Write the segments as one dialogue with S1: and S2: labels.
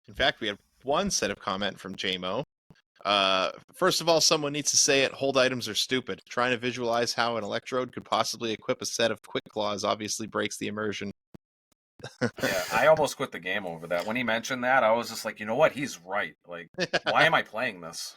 S1: In fact, we had one set of comment from JMO. First of all, someone needs to say it. Hold items are stupid. Trying to visualize how an electrode could possibly equip a set of quick claws obviously breaks the immersion.
S2: Yeah, I almost quit the game over that. When he mentioned that, I was just like, you know what? He's right. Like, why am I playing this?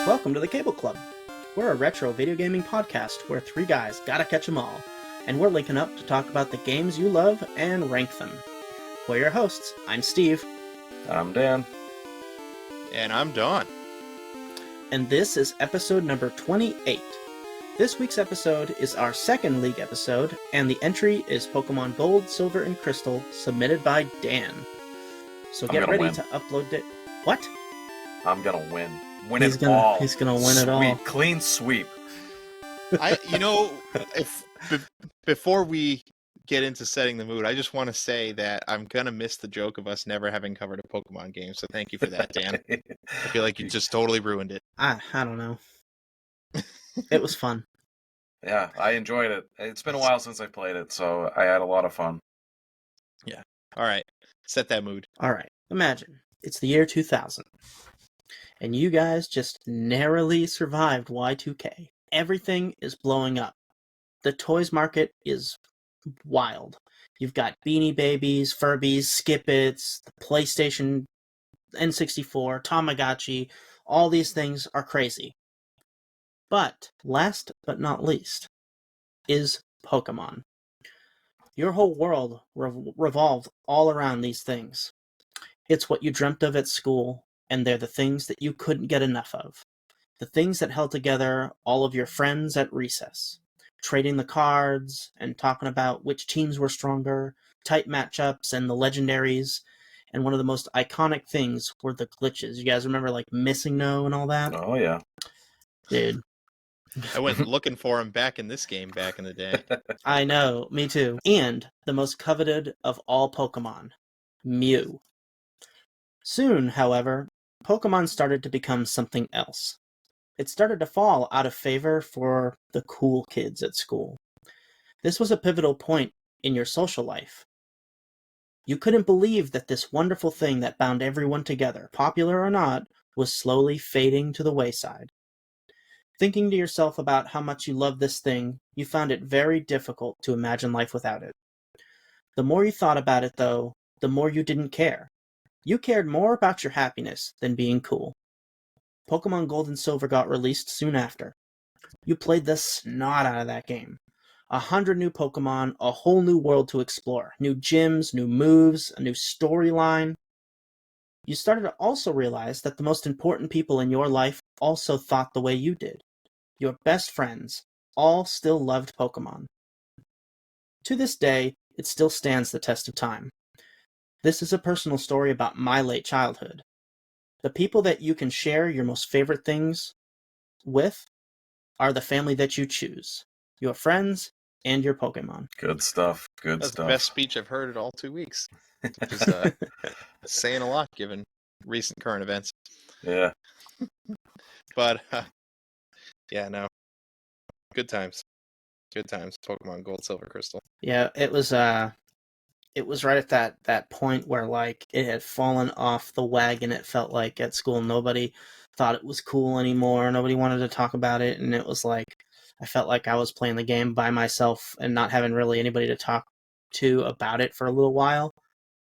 S3: Welcome to the Cable Club. We're a retro video gaming podcast where three guys gotta catch 'em all, and we're linking up to talk about the games you love and rank them. We're your hosts. I'm Steve.
S2: I'm Dan.
S1: And I'm Don.
S3: And this is episode number 28. This week's episode is our second League episode, and the entry is Pokemon Gold, Silver, and Crystal, submitted by Dan. So get ready
S2: win.
S3: to upload it. What?
S2: I'm gonna win.
S3: He's gonna win it all.
S2: Clean sweep.
S1: Before we get into setting the mood, I just want to say that I'm gonna miss the joke of us never having covered a Pokemon game. So thank you for that, Dan. I feel like you just totally ruined it.
S3: I don't know. It was fun.
S2: Yeah, I enjoyed it. It's been a while since I played it, so I had a lot of fun.
S1: Yeah. All right. Set that mood.
S3: All right. Imagine it's the year 2000. And you guys just narrowly survived Y2K. Everything is blowing up. The toys market is wild. You've got Beanie Babies, Furbies, Skip-Its, the PlayStation, N64, Tamagotchi. All these things are crazy. But last but not least is Pokemon. Your whole world revolved all around these things. It's what you dreamt of at school, and they're the things that you couldn't get enough of. The things that held together all of your friends at recess. Trading the cards and talking about which teams were stronger, tight matchups and the legendaries. And one of the most iconic things were the glitches. You guys remember like Missing No and all that?
S2: Oh, yeah.
S3: Dude.
S1: I went looking for him back in this game back in the day.
S3: I know, me too. And the most coveted of all Pokemon, Mew. Soon, however, Pokemon started to become something else. It started to fall out of favor for the cool kids at school. This was a pivotal point in your social life. You couldn't believe that this wonderful thing that bound everyone together, popular or not, was slowly fading to the wayside. Thinking to yourself about how much you loved this thing, you found it very difficult to imagine life without it. The more you thought about it, though, the more you didn't care. You cared more about your happiness than being cool. Pokemon Gold and Silver got released soon after. You played the snot out of that game. 100 new Pokemon, a whole new world to explore, new gyms, new moves, a new storyline. You started to also realize that the most important people in your life also thought the way you did. Your best friends all still loved Pokemon. To this day, it still stands the test of time. This is a personal story about my late childhood. The people that you can share your most favorite things with are the family that you choose. Your friends and your Pokemon.
S2: Good stuff.
S1: That's the best speech I've heard in all 2 weeks. Which is saying a lot given recent current events.
S2: Yeah.
S1: But, yeah, no. Good times. Good times. Pokemon Gold, Silver, Crystal.
S3: Yeah, it was right at that point where like it had fallen off the wagon. It felt like at school nobody thought it was cool anymore. Nobody wanted to talk about it, and it was like I felt like I was playing the game by myself and not having really anybody to talk to about it for a little while.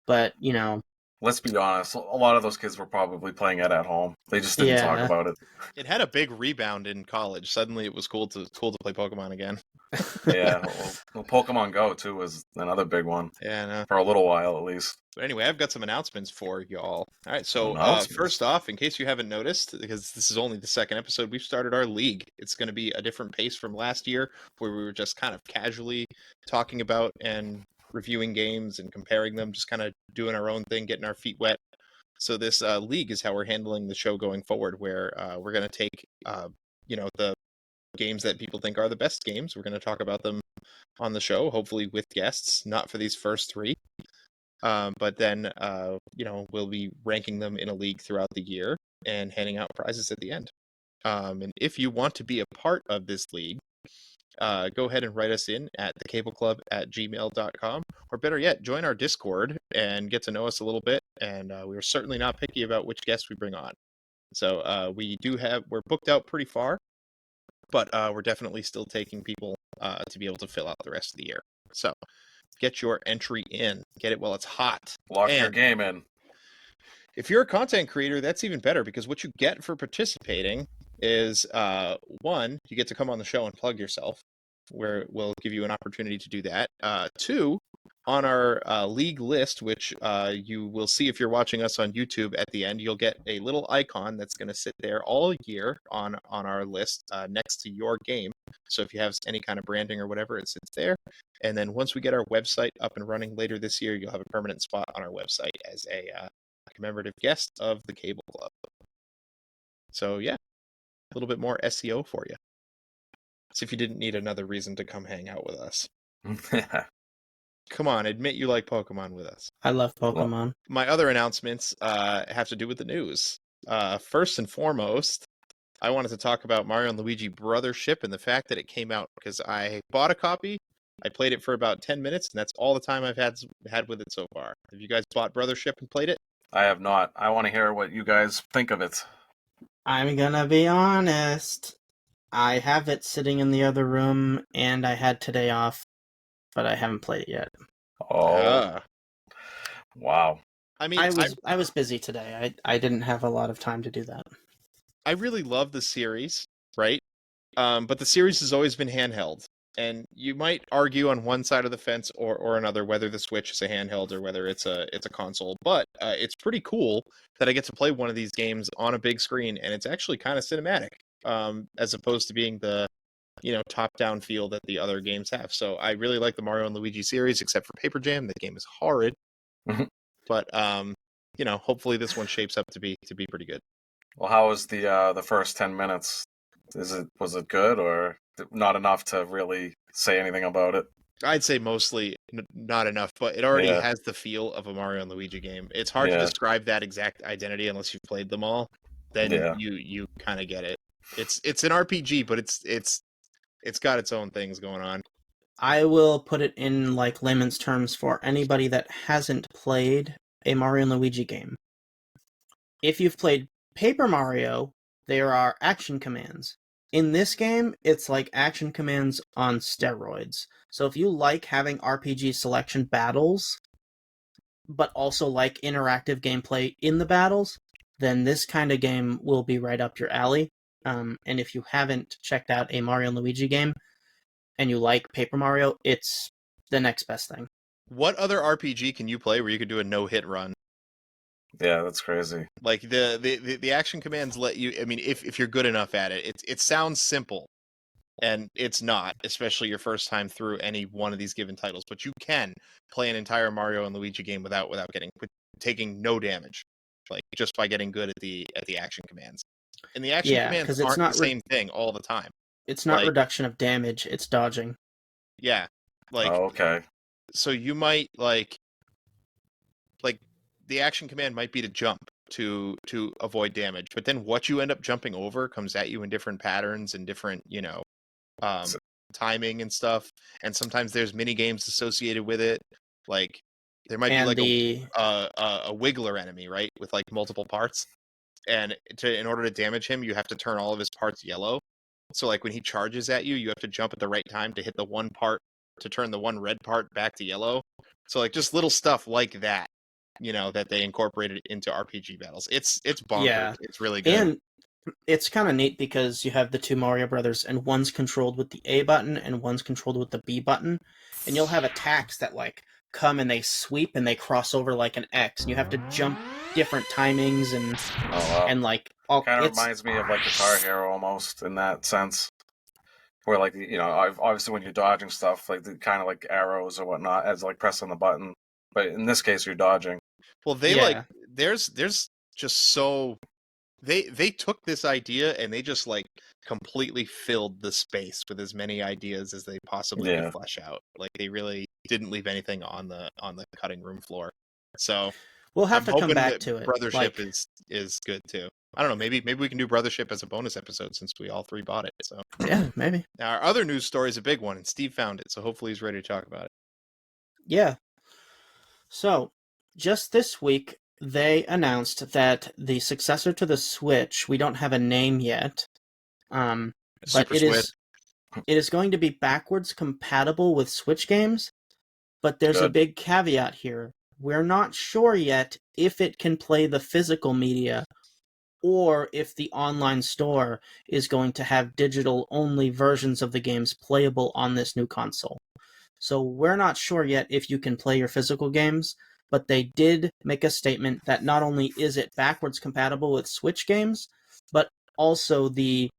S3: But, you know,
S2: Let's be honest. A lot of those kids were probably playing it at home. They just didn't talk
S3: Yeah.
S2: about it.
S1: It had a big rebound in college. Suddenly, it was cool to play Pokemon again.
S2: Yeah. Well, Pokemon Go too was another big one
S1: Yeah, no.
S2: for a little while at least.
S1: But anyway, I've got some announcements for y'all. All right, so
S2: Announcements?
S1: first off, in case you haven't noticed, because this is only the second episode, we've started our league. It's going to be a different pace from last year, where we were just kind of casually talking about and reviewing games and comparing them, just kind of doing our own thing, getting our feet wet. So this league is how we're handling the show going forward, where we're going to take, the games that people think are the best games. We're going to talk about them on the show, hopefully with guests, not for these first three. But then, we'll be ranking them in a league throughout the year and handing out prizes at the end. And if you want to be a part of this league, go ahead and write us in at thecableclub@gmail.com, or better yet, join our Discord and get to know us a little bit. And we're certainly not picky about which guests we bring on. So we're booked out pretty far, but we're definitely still taking people to be able to fill out the rest of the year. So get your entry in. Get it while it's hot.
S2: Lock your
S1: And
S2: game in.
S1: if you're a content creator, that's even better, because what you get for participating is one, you get to come on the show and plug yourself, where we'll give you an opportunity to do that. Two, on our league list, which you will see if you're watching us on YouTube at the end, you'll get a little icon that's going to sit there all year on our list next to your game. So if you have any kind of branding or whatever, it sits there. And then once we get our website up and running later this year, you'll have a permanent spot on our website as a commemorative guest of the Cable Club. So yeah, a little bit more SEO for you. As if you didn't need another reason to come hang out with us. Come on, admit you like Pokemon with us.
S3: I love Pokemon.
S1: My other announcements have to do with the news. First and foremost, I wanted to talk about Mario and Luigi Brothership and the fact that it came out, because I bought a copy. I played it for about 10 minutes, and that's all the time I've had with it so far. Have you guys bought Brothership and played it?
S2: I have not. I want to hear what you guys think of it.
S3: I'm gonna be honest. I have it sitting in the other room, and I had today off, but I haven't played it yet.
S2: Oh, wow.
S1: I mean,
S3: I was busy today. I didn't have a lot of time to do that.
S1: I really love the series, right? But the series has always been handheld. And you might argue on one side of the fence or another whether the Switch is a handheld or whether it's a console. But it's pretty cool that I get to play one of these games on a big screen, and it's actually kind of cinematic, as opposed to being the top-down feel that the other games have. So I really like the Mario and Luigi series, except for Paper Jam. The game is horrid, but hopefully this one shapes up to be pretty good.
S2: Well, how was the first 10 minutes? Was it good or not enough to really say anything about it?
S1: I'd say mostly not enough, but it already has the feel of a Mario and Luigi game. It's hard to describe that exact identity unless you've played them all. Then you kind of get it. It's an RPG, but it's got its own things going on.
S3: I will put it in like layman's terms for anybody that hasn't played a Mario and Luigi game. If you've played Paper Mario, there are action commands. In this game, it's like action commands on steroids. So if you like having RPG selection battles, but also like interactive gameplay in the battles, then this kind of game will be right up your alley. And if you haven't checked out a Mario and Luigi game, and you like Paper Mario, it's the next best thing.
S1: What other RPG can you play where you could do a no-hit run?
S2: Yeah, that's crazy.
S1: Like the action commands let you. I mean, if you're good enough at it, it sounds simple, and it's not, especially your first time through any one of these given titles. But you can play an entire Mario and Luigi game without taking no damage, like just by getting good at the action commands. And the action commands aren't the same thing all the time.
S3: It's not reduction of damage; it's dodging.
S1: Yeah,
S2: okay.
S1: So you might like the action command might be to jump to avoid damage, but then what you end up jumping over comes at you in different patterns and different timing and stuff. And sometimes there's mini games associated with it. Like there might be like a wiggler enemy, right, with like multiple parts. And in order to damage him, you have to turn all of his parts yellow. So like when he charges at you, you have to jump at the right time to hit the one part to turn the one red part back to yellow. So like just little stuff like that that they incorporated into RPG battles. It's bonkers.
S3: Yeah.
S1: It's really good.
S3: And it's kind of neat because you have the two Mario Brothers, and one's controlled with the A button and one's controlled with the B button, and you'll have attacks that like come and they sweep and they cross over like an X, and you have to jump different timings and
S2: Oh, wow.
S3: like all.
S2: Kind of
S3: It's
S2: reminds me of like Guitar Hero almost in that sense, where like obviously when you're dodging stuff, like the kind of like arrows or whatnot as like pressing the button, but in this case you're dodging.
S1: Well, they
S3: Yeah.
S1: there's just so they took this idea and they just like completely filled the space with as many ideas as they possibly
S2: Yeah.
S1: could flesh out. Like they really didn't leave anything on the cutting room floor. So
S3: we'll have
S1: I'm
S3: to come
S1: hoping
S3: back
S1: that
S3: to it.
S1: Brothership
S3: Like,
S1: is good too. I don't know. Maybe we can do Brothership as a bonus episode since we all three bought it. So
S3: yeah, maybe.
S1: now our other news story is a big one, and Steve found it, so hopefully he's ready to talk about it.
S3: Yeah. So, just this week, they announced that the successor to the Switch, we don't have a name yet, but
S1: Super
S3: it
S1: Switch.
S3: is going to be backwards compatible with Switch games, but there's a
S2: Good.
S3: big caveat here. We're not sure yet if it can play the physical media or if the online store is going to have digital-only versions of the games playable on this new console. So we're not sure yet if you can play your physical games, but they did make a statement that not only is it backwards compatible with Switch games, but also the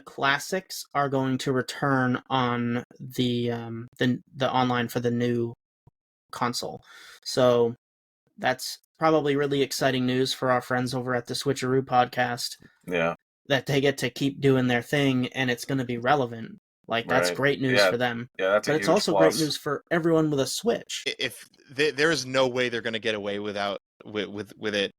S3: classics are going to return on the online for the new console. So that's probably really exciting news for our friends over at the Switcheroo podcast
S2: Yeah.
S3: that they get to keep doing their thing and it's going to be relevant. Like, that's
S2: Right.
S3: great news
S2: Yeah.
S3: for them.
S2: Yeah, that's a
S3: But
S2: huge
S3: it's also
S2: plus.
S3: great news for everyone with a Switch.
S1: If there is no way they're going to get away with it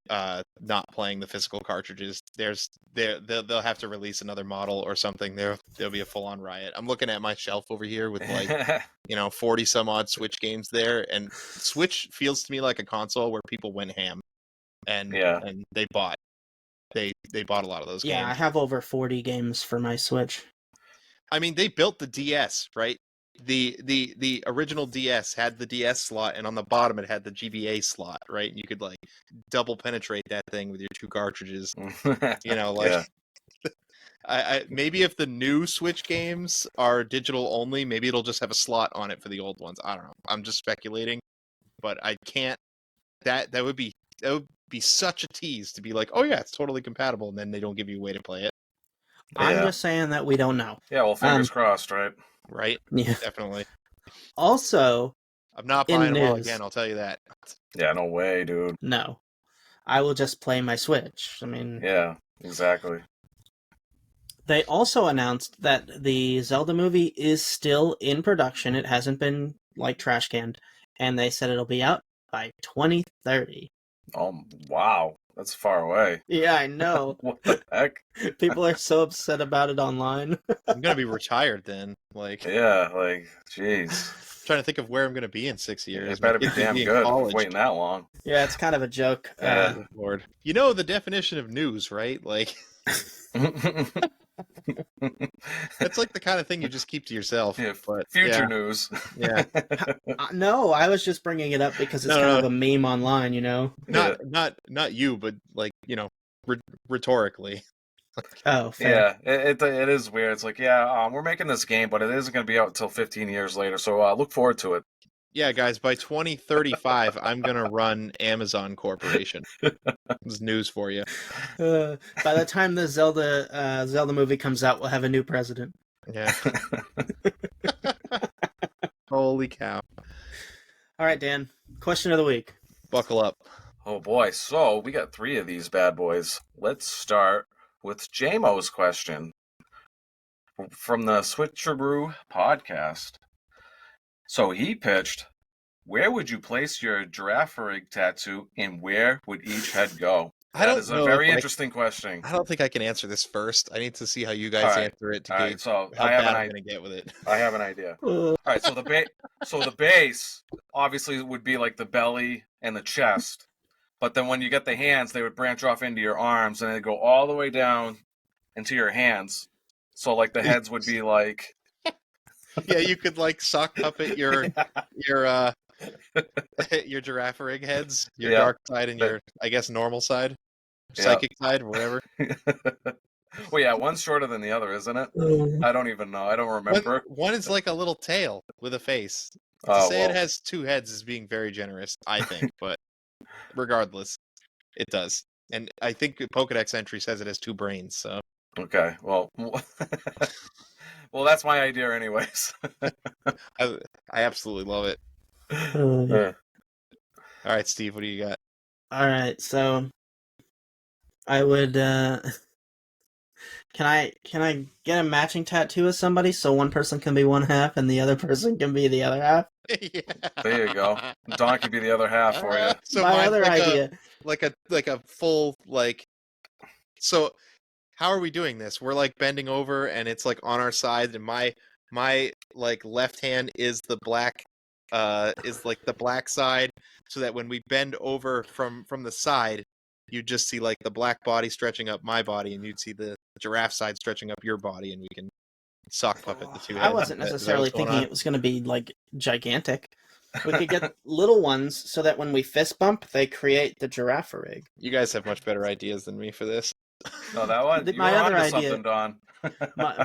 S1: not playing the physical cartridges, they'll have to release another model or something. There'll be a full on riot. I'm looking at my shelf over here with like 40 some odd Switch games there, and Switch feels to me like a console where people went ham, and
S2: Yeah.
S1: and they bought a lot of those
S3: Yeah, I
S1: games.
S3: have over 40 games for my Switch.
S1: I mean, they built the DS, right? The original DS had the DS slot, and on the bottom it had the GBA slot, right? And you could like double penetrate that thing with your two cartridges.
S2: Yeah.
S1: I maybe if the new Switch games are digital only, maybe it'll just have a slot on it for the old ones. I don't know. I'm just speculating, but I can't. That would be such a tease to be like, oh yeah, it's totally compatible, and then they don't give you a way to play it.
S3: I'm
S2: Yeah.
S3: just saying that we don't know.
S2: Yeah, well, fingers crossed, right?
S1: Right?
S3: Yeah.
S1: Definitely.
S3: Also,
S1: I'm not
S3: in
S1: buying them all
S3: news-
S1: again. I'll tell you that.
S2: Yeah, no way, dude.
S3: no. I will just play my Switch. I mean,
S2: Yeah, exactly.
S3: they also announced that the Zelda movie is still in production. It hasn't been like trash canned, and they said it'll be out by 2030.
S2: Oh, wow. That's far away.
S3: Yeah, I know.
S2: What the heck?
S3: People are so upset about it online.
S1: I'm gonna be retired then. Like,
S2: Yeah, like, jeez.
S1: trying to think of where I'm gonna be in 6 years.
S2: It better be
S1: My kids will
S2: damn
S1: in
S2: good
S1: college.
S2: waiting that long.
S3: Yeah, it's kind of a joke.
S2: Yeah.
S1: Oh, Lord. You know the definition of news, right? Like, that's like the kind of thing you just keep to yourself.
S2: Yeah,
S1: But
S2: future
S1: yeah,
S2: news.
S1: yeah.
S3: No, I was just bringing it up because it's
S1: No,
S3: kind
S1: no.
S3: of a meme online, you know?
S1: Not you, but like rhetorically.
S3: Oh, fair.
S2: Yeah, it is weird. It's like, yeah, we're making this game, but it isn't going to be out until 15 years later. So look forward to it.
S1: Yeah, guys, by 2035, I'm gonna run Amazon Corporation. This is news for you.
S3: By the time the Zelda movie comes out, we'll have a new president.
S1: Yeah. Holy cow!
S3: All right, Dan. Question of the week.
S1: Buckle up.
S2: Oh boy, so we got 3 of these bad boys. Let's start with JMO's question from the Switcheroo podcast. So he pitched, where would you place your giraffe rig tattoo and where would each head go? That is a very interesting question.
S1: I don't think I can answer this first. I need to see how you guys
S2: All right.
S1: answer it to
S2: All right,
S1: gauge
S2: so
S1: how
S2: I have
S1: bad
S2: an
S1: I'm gonna get with it.
S2: I have an idea. All right, so the base obviously would be like the belly and the chest, but then when you get the hands, they would branch off into your arms and they go all the way down into your hands. So like the heads would be like,
S1: Yeah, you could like sock puppet your Your Girafarig heads, your
S2: Yeah.
S1: dark side and your, I guess, normal side,
S2: Yeah.
S1: psychic side, whatever.
S2: Well, yeah, one's shorter than the other, isn't it? I don't even know. I don't remember.
S1: One is like a little tail with a face. To
S2: Oh,
S1: say it
S2: well.
S1: has two heads is being very generous, I think, but regardless, it does. And I think the Pokedex entry says it has two brains, so.
S2: Okay, well, well, that's my idea, anyways.
S1: I absolutely love it.
S2: Yeah.
S1: All right, Steve, what do you got?
S3: All right, so I would. Can I get a matching tattoo with somebody so one person can be one half and the other person can be the other half?
S1: Yeah.
S2: There you go. Don could be the other half for you.
S1: So
S3: My
S1: mine's
S3: other idea.
S1: like a full like. So how are we doing this? We're like bending over and it's like on our side, and my like left hand is the black is like the black side, so that when we bend over from the side, you just see like the black body stretching up my body, and you'd see the giraffe side stretching up your body, and we can sock puppet the two heads.
S3: I wasn't
S1: Is that
S3: necessarily
S1: what's going
S3: thinking
S1: on?
S3: it was going to be like gigantic. We could get little ones so that when we fist bump, they create the Girafarig.
S1: You guys have much better ideas than me for this.
S2: No, that one. You
S3: My
S2: were
S3: other
S2: onto
S3: idea-
S2: something, Don.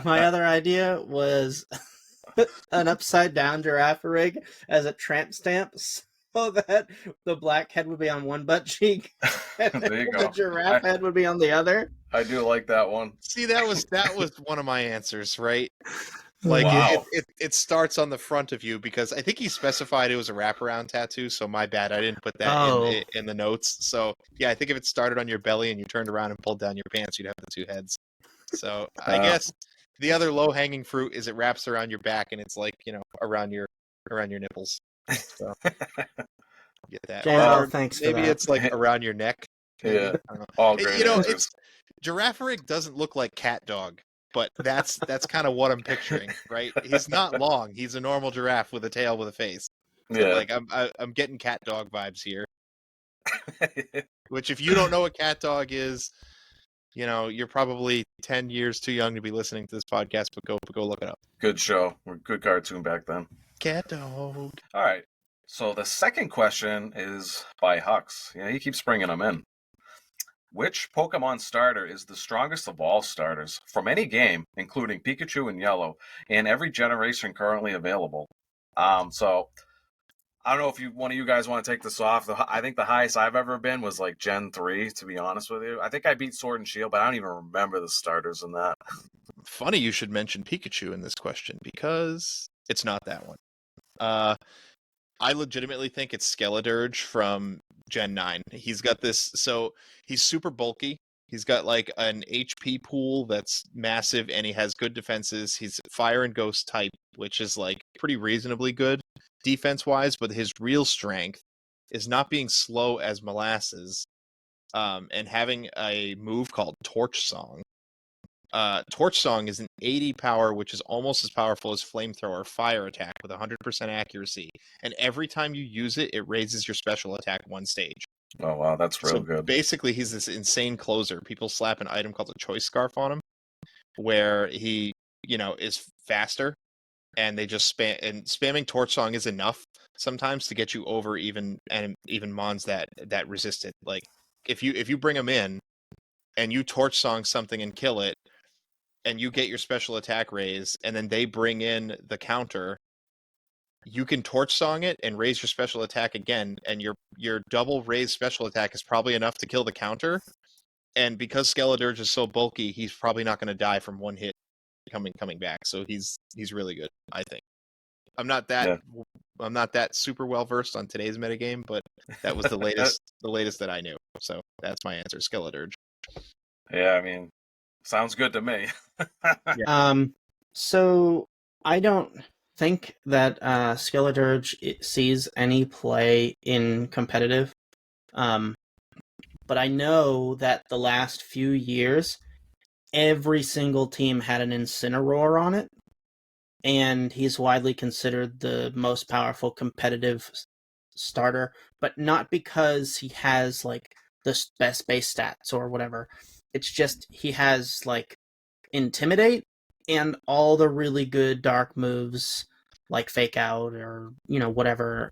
S3: My other idea was an upside down Girafarig as a tramp stamp, so that the black head would be on one butt cheek and
S2: There you
S3: the
S2: go.
S3: giraffe head would be on the other.
S2: I do like that one.
S1: See, that was one of my answers, right? Like
S2: Wow.
S1: it starts on the front of you, because I think he specified it was a wraparound tattoo, so my bad, I didn't put that in the notes. So yeah, I think if it started on your belly and you turned around and pulled down your pants, you'd have the two heads. So I guess the other low hanging fruit is it wraps around your back and it's like, around your nipples. So get that.
S3: JMO,
S1: Or
S3: thanks for
S1: maybe
S3: that.
S1: it's like around your neck. Maybe.
S2: Yeah.
S1: I don't know.
S2: All great answers.
S1: It's Girafarig doesn't look like cat dog, but that's kind of what I'm picturing, right? He's not long. He's a normal giraffe with a tail with a face. So
S2: Yeah.
S1: like I'm getting cat dog vibes here. Which, if you don't know what cat dog is, you're probably 10 years too young to be listening to this podcast, but go look it up.
S2: Good show. Good cartoon back then.
S1: Cat dog.
S2: All right. So the second question is by Hux. Yeah, he keeps bringing them in. Which Pokemon starter is the strongest of all starters from any game, including Pikachu and Yellow, and every generation currently available? So I don't know if one of you guys want to take this off. I think the highest I've ever been was like Gen 3, to be honest with you. I think I beat Sword and Shield, but I don't even remember the starters in that.
S1: Funny you should mention Pikachu in this question, because it's not that one. I legitimately think it's Skeledirge from Gen 9. He's got this, so he's super bulky. He's got like an HP pool that's massive, and he has good defenses. He's fire and ghost type, which is like pretty reasonably good defense-wise, but his real strength is not being slow as molasses, and having a move called Torch Song. Torch Song is an 80 power, which is almost as powerful as Flamethrower fire attack with 100% accuracy. And every time you use it, it raises your special attack one stage.
S2: Oh, wow, that's real good.
S1: Basically, he's this insane closer. People slap an item called a Choice Scarf on him, where he, is faster, and they just spam, and spamming Torch Song is enough sometimes to get you over even mons that resist it. Like, if you bring them in, and you Torch Song something and kill it, and you get your special attack raise, and then they bring in the counter, you can Torch Song it and raise your special attack again, and your double raised special attack is probably enough to kill the counter. And because Skeledirge is so bulky, he's probably not going to die from one hit coming back. So he's really good, I think. I'm not that super well versed on today's metagame, but that was the latest that I knew. So that's my answer, Skeledirge.
S2: Yeah, I mean, sounds good to me.
S3: So I don't think that Skeledirge sees any play in competitive. But I know that the last few years, every single team had an Incineroar on it, and he's widely considered the most powerful competitive starter, but not because he has like the best base stats or whatever. It's just he has like Intimidate and all the really good dark moves like Fake Out or whatever.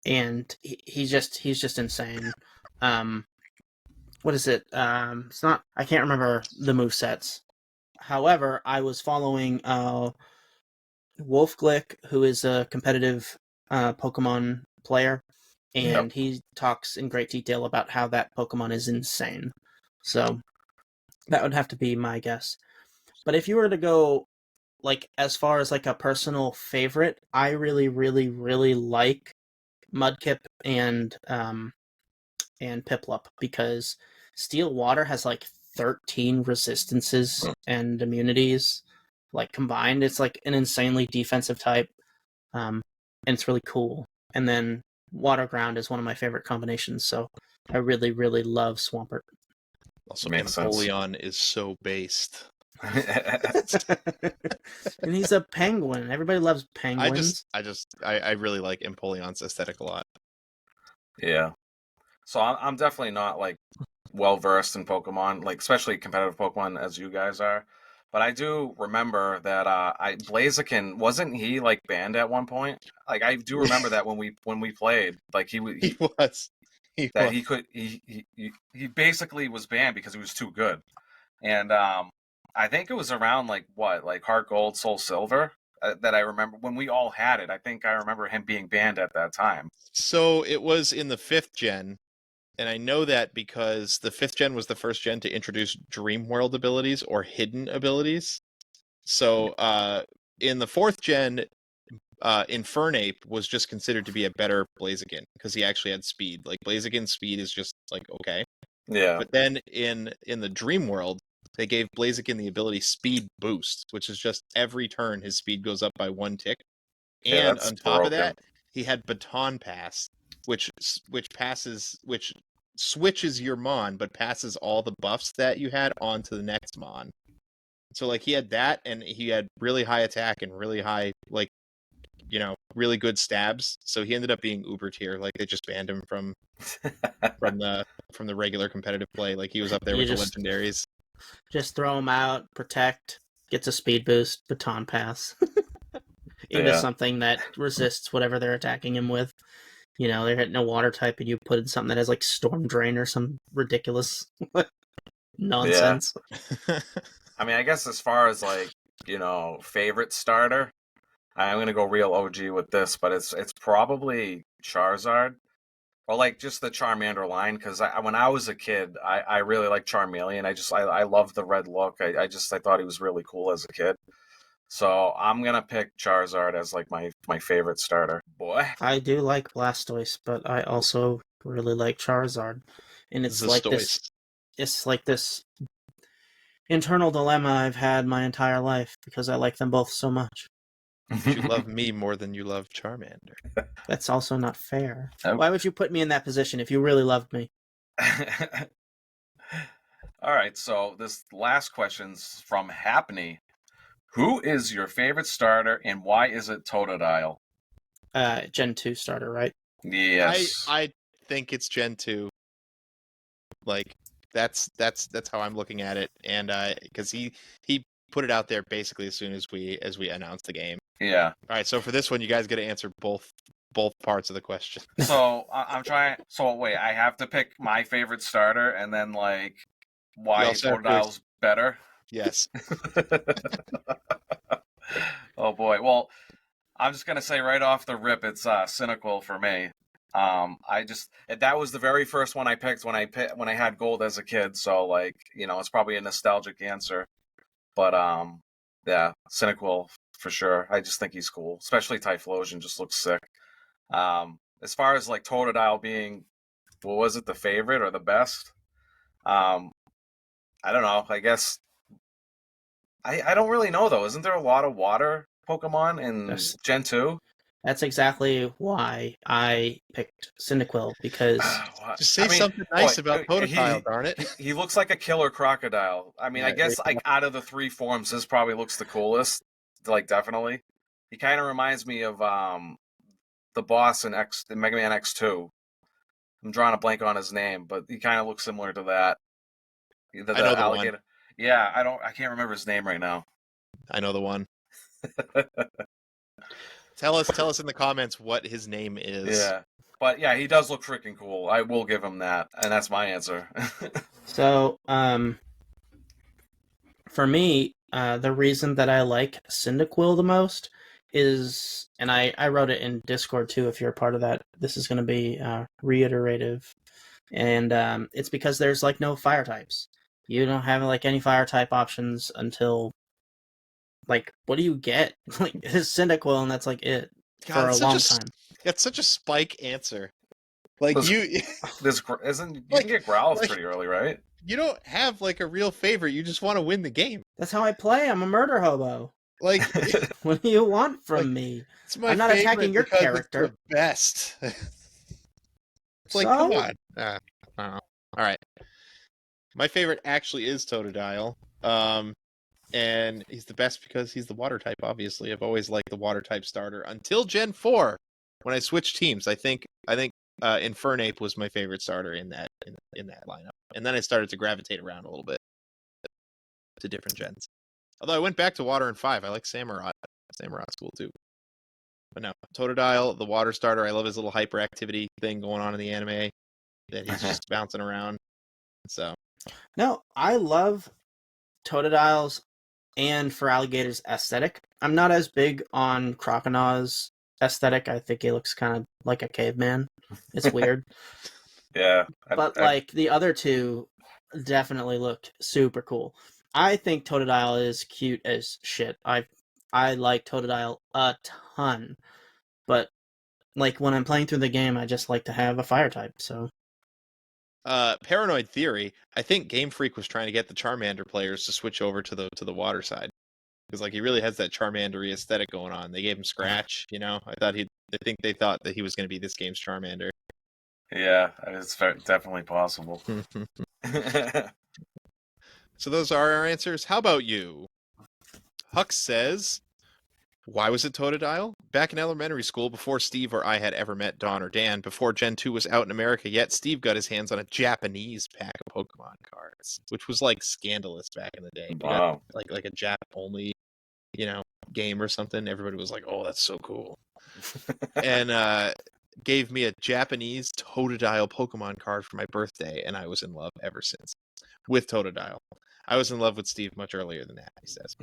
S3: And he's just insane. What is it? It's not. I can't remember the movesets. However, I was following Wolf Glick, who is a competitive Pokemon player, and he talks in great detail about how that Pokemon is insane. So that would have to be my guess. But if you were to go like as far as like a personal favorite, I really, really, really like Mudkip and Piplup, because Steel Water has like 13 resistances and immunities like combined. It's like an insanely defensive type, and it's really cool. And then Water Ground is one of my favorite combinations, so I really, really love Swampert.
S1: Also,
S2: Makes sense.
S1: Empoleon is so based.
S3: And he's a penguin. Everybody loves penguins.
S1: I really like Empoleon's aesthetic a lot.
S2: Yeah. So I'm definitely not like well versed in Pokemon, like especially competitive Pokemon as you guys are. But I do remember that Blaziken, wasn't he like banned at one point? Like I do remember that when we played, like he
S1: was.
S2: he basically was banned because he was too good. And I think it was around like Heart Gold, Soul Silver that I remember when we all had it. I think I remember him being banned at that time.
S1: So it was in the 5th gen, and I know that because the 5th gen was the first gen to introduce Dream World abilities or hidden abilities. So in the 4th gen, Infernape was just considered to be a better Blaziken because he actually had speed. Like Blaziken's speed is just like okay.
S2: Yeah.
S1: But then in the Dream World, they gave Blaziken the ability Speed Boost, which is just every turn his speed goes up by 1 tick. And
S2: that's
S1: on top of
S2: broken.
S1: that, he had Baton Pass, which switches your Mon, but passes all the buffs that you had onto the next Mon. So like he had that, and he had really high attack and really high really good stabs. So he ended up being uber tier. Like they just banned him from the regular competitive play. Like he was up there with the legendaries.
S3: Just throw him out, protect, gets a speed boost, Baton Pass into something that resists whatever they're attacking him with. They're hitting a water type, and you put in something that has like Storm Drain or some ridiculous nonsense.
S2: Yeah. I mean, I guess as far as like favorite starter, I'm gonna go real OG with this, but it's probably Charizard, or like just the Charmander line, because when I was a kid, I really liked Charmeleon. I loved the red look. I thought he was really cool as a kid. So I'm gonna pick Charizard as like my favorite starter. Boy,
S3: I do like Blastoise, but I also really like Charizard, and it's like this. It's like this internal dilemma I've had my entire life because I like them both so much.
S1: But you love me more than you love Charmander.
S3: That's also not fair.
S2: Oh.
S3: Why would you put me in that position if you really loved me?
S2: All right, so this last question's from Hapney. Who is your favorite starter, and why is it Totodile?
S3: Gen 2 starter, right?
S2: Yes.
S1: I think it's Gen 2. Like that's how I'm looking at it, and because he put it out there basically as soon as we announced the game.
S2: Yeah.
S1: All right, so for this one, you guys got to answer both parts of the question.
S2: So I'm trying. So wait, I have to pick my favorite starter, and then like why Totodile's better.
S1: Yes.
S2: Oh boy. Well, I'm just gonna say right off the rip, it's Cynical for me. That was the very first one I picked when I had Gold as a kid. So like it's probably a nostalgic answer, but yeah, Cynical for sure. I just think he's cool, especially Typhlosion just looks sick. As far as like Totodile being, what was it, the favorite or the best? I don't know. I guess I don't really know though. Isn't there a lot of water Pokemon in Gen 2?
S3: That's exactly why I picked Cyndaquil, because
S1: just say something nice about Totodile, darn it.
S2: He looks like a killer crocodile. I mean, I guess like out of the 3 forms, his probably looks the coolest. Like definitely. He kind of reminds me of the boss in Mega Man X2. I'm drawing a blank on his name, but he kind of looks similar to that.
S1: I know the
S2: alligator.
S1: one.
S2: Yeah, I can't remember his name right now.
S1: I know the one. Tell us in the comments what his name is.
S2: Yeah. But yeah, he does look freaking cool. I will give him that. And that's my answer.
S3: So, for me, the reason that I like Cyndaquil the most is, and I wrote it in Discord too, if you're a part of that, this is going to be reiterative. And it's because there's like no fire types. You don't have like any fire type options until, like, what do you get? Like, it's Cyndaquil, and that's like it for a long time.
S1: It's such a Spike answer. Like
S2: This-
S1: you,
S2: isn't you
S1: Like-
S2: can get Growlithe
S1: like-
S2: pretty early, right?
S1: you don't have like a real favorite. You just want to win the game.
S3: That's how I play. I'm a murder hobo.
S1: Like
S3: What do you want from
S1: Like,
S3: me?
S1: it's my
S3: I'm not
S1: favorite
S3: attacking your
S1: because
S3: character.
S1: It's the best. It's like,
S3: So?
S1: come on. I don't know. All right. My favorite actually is Totodile. And he's the best because he's the water type, obviously. I've always liked the water type starter until Gen 4 when I switched teams. I think Infernape was my favorite starter in that lineup. And then I started to gravitate around a little bit to different gens. Although I went back to water in 5. I like Samurott. Samurott's cool too. But no, Totodile, the water starter, I love his little hyperactivity thing going on in the anime that he's just bouncing around. So
S3: No, I love Totodile's and for alligators aesthetic. I'm not as big on Croconaws aesthetic. I think he looks kind of like a caveman. It's weird.
S2: Yeah.
S3: But like the other two definitely look super cool. I think Totodile is cute as shit. I like Totodile a ton. But like when I'm playing through the game, I just like to have a fire type, so
S1: Paranoid Theory, I think Game Freak was trying to get the Charmander players to switch over to the water side. Because like he really has that Charmandery aesthetic going on. They gave him Scratch, you know. I think they thought that he was going to be this game's Charmander.
S2: Yeah, it's definitely possible.
S1: So those are our answers. How about you? Hux says, why was it Totodile? Back in elementary school, before Steve or I had ever met Don or Dan, before Gen 2 was out in America yet, Steve got his hands on a Japanese pack of Pokemon cards, which was like scandalous back in the day. You got,
S2: Wow.
S1: like a Jap only, game or something. Everybody was like, "Oh, that's so cool," and gave me a Japanese Totodile Pokemon card for my birthday, and I was in love ever since with Totodile. I was in love with Steve much earlier than that, he says.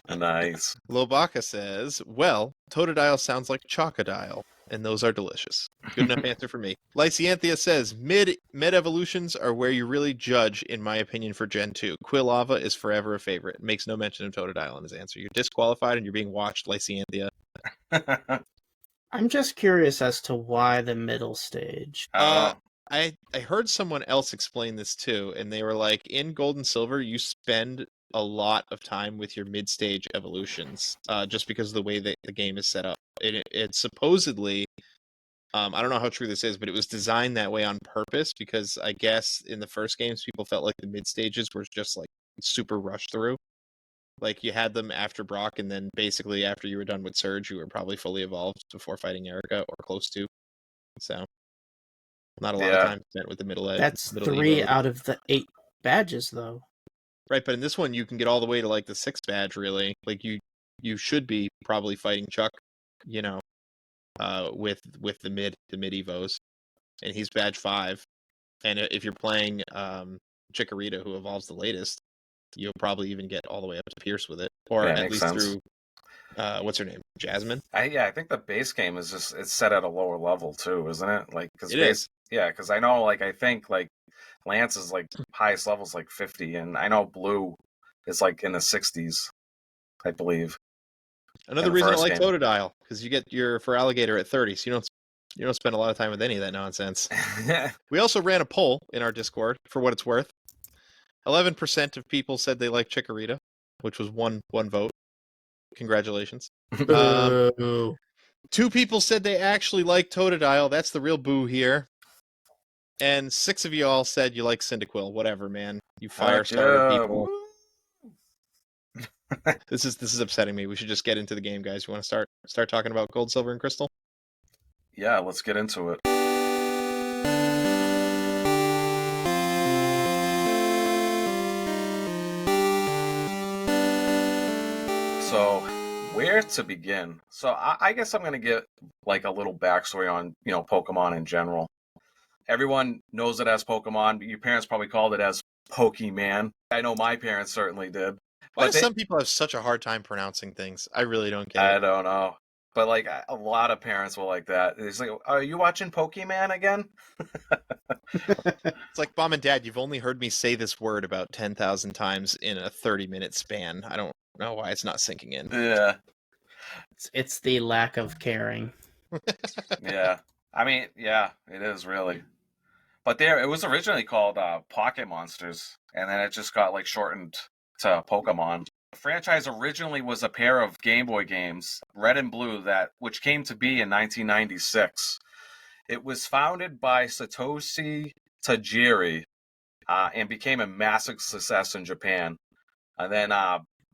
S2: Nice.
S1: Lobaka says, well, Totodile sounds like Chocodile, and those are delicious. Good enough answer for me. Lysianthia says, mid evolutions are where you really judge, in my opinion, for Gen 2. Quilava is forever a favorite. Makes no mention of Totodile in his answer. You're disqualified and you're being watched, Lysianthia.
S3: I'm just curious as to why the middle stage.
S1: I heard someone else explain this too, and they were like, in Gold and Silver, you spend a lot of time with your mid-stage evolutions, just because of the way that the game is set up. It supposedly, I don't know how true this is, but it was designed that way on purpose because I guess in the first games, people felt like the mid-stages were just like super rushed through. Like you had them after Brock, and then basically after you were done with Surge, you were probably fully evolved before fighting Erica or close to. So. Not a lot of time spent with the middle edge.
S3: That's 3 out of the 8 badges, though.
S1: Right, but in this one, you can get all the way to like the 6th badge. Really, like you should be probably fighting Chuck, with the mid evos, and he's badge 5. And if you're playing Chikorita, who evolves the latest, you'll probably even get all the way up to Pierce with it, or at least through what's her name, Jasmine.
S2: I think the base game is it's set at a lower level too, isn't it? Like because
S1: it is.
S2: Yeah, because I know, like, I think, like, Lance's, like, highest level is, like, 50, and I know Blue is, like, in the 60s, I believe.
S1: Another reason I like Totodile, because you get your for alligator at 30, so you don't spend a lot of time with any of that nonsense. We also ran a poll in our Discord, for what it's worth. 11% of people said they like Chikorita, which was one vote. Congratulations. 2 people said they actually like Totodile. That's the real boo here. And 6 of you all said you like Cyndaquil. Whatever, man. You fire starter people. This is upsetting me. We should just get into the game, guys. You want to start talking about Gold, Silver, and Crystal?
S2: Yeah, let's get into it. So where to begin? So I guess I'm gonna get like a little backstory on Pokemon in general. Everyone knows it as Pokemon, but your parents probably called it as Pokemon. I know my parents certainly did.
S1: Why
S2: But
S1: do some people have such a hard time pronouncing things? I really don't get
S2: I
S1: it.
S2: don't know. But like a lot of parents will like that. It's like, are you watching Pokemon again?
S1: It's like, Mom and Dad, you've only heard me say this word about 10,000 times in a 30-minute span. I don't know why it's not sinking in.
S2: Yeah,
S3: It's the lack of caring.
S2: yeah. I mean, yeah, it is really. But it was originally called Pocket Monsters, and then it just got like shortened to Pokemon. The franchise originally was a pair of Game Boy games, Red and Blue, which came to be in 1996. It was founded by Satoshi Tajiri and became a massive success in Japan. And then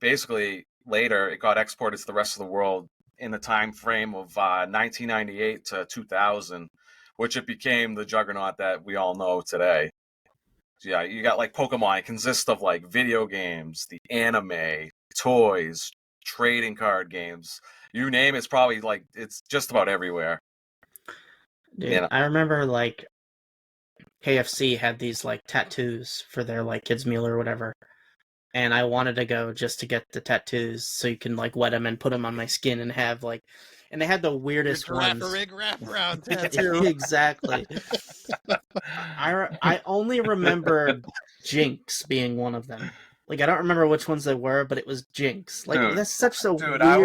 S2: basically later it got exported to the rest of the world in the time frame of 1998 to 2000, which it became the juggernaut that we all know today. So yeah, you got like Pokemon. It consists of like video games, the anime, toys, trading card games. You name it's probably like it's just about everywhere.
S3: Dude, I remember like KFC had these like tattoos for their like kids meal or whatever, and I wanted to go just to get the tattoos so you can like wet them and put them on my skin and have like, and they had the weirdest ones.
S1: Wraparound tattoo.
S3: Exactly. I only remember Jinx being one of them. Like I don't remember which ones they were, but it was Jinx. Like
S2: Dude,
S3: that's such a
S2: dude,
S3: weird.
S2: I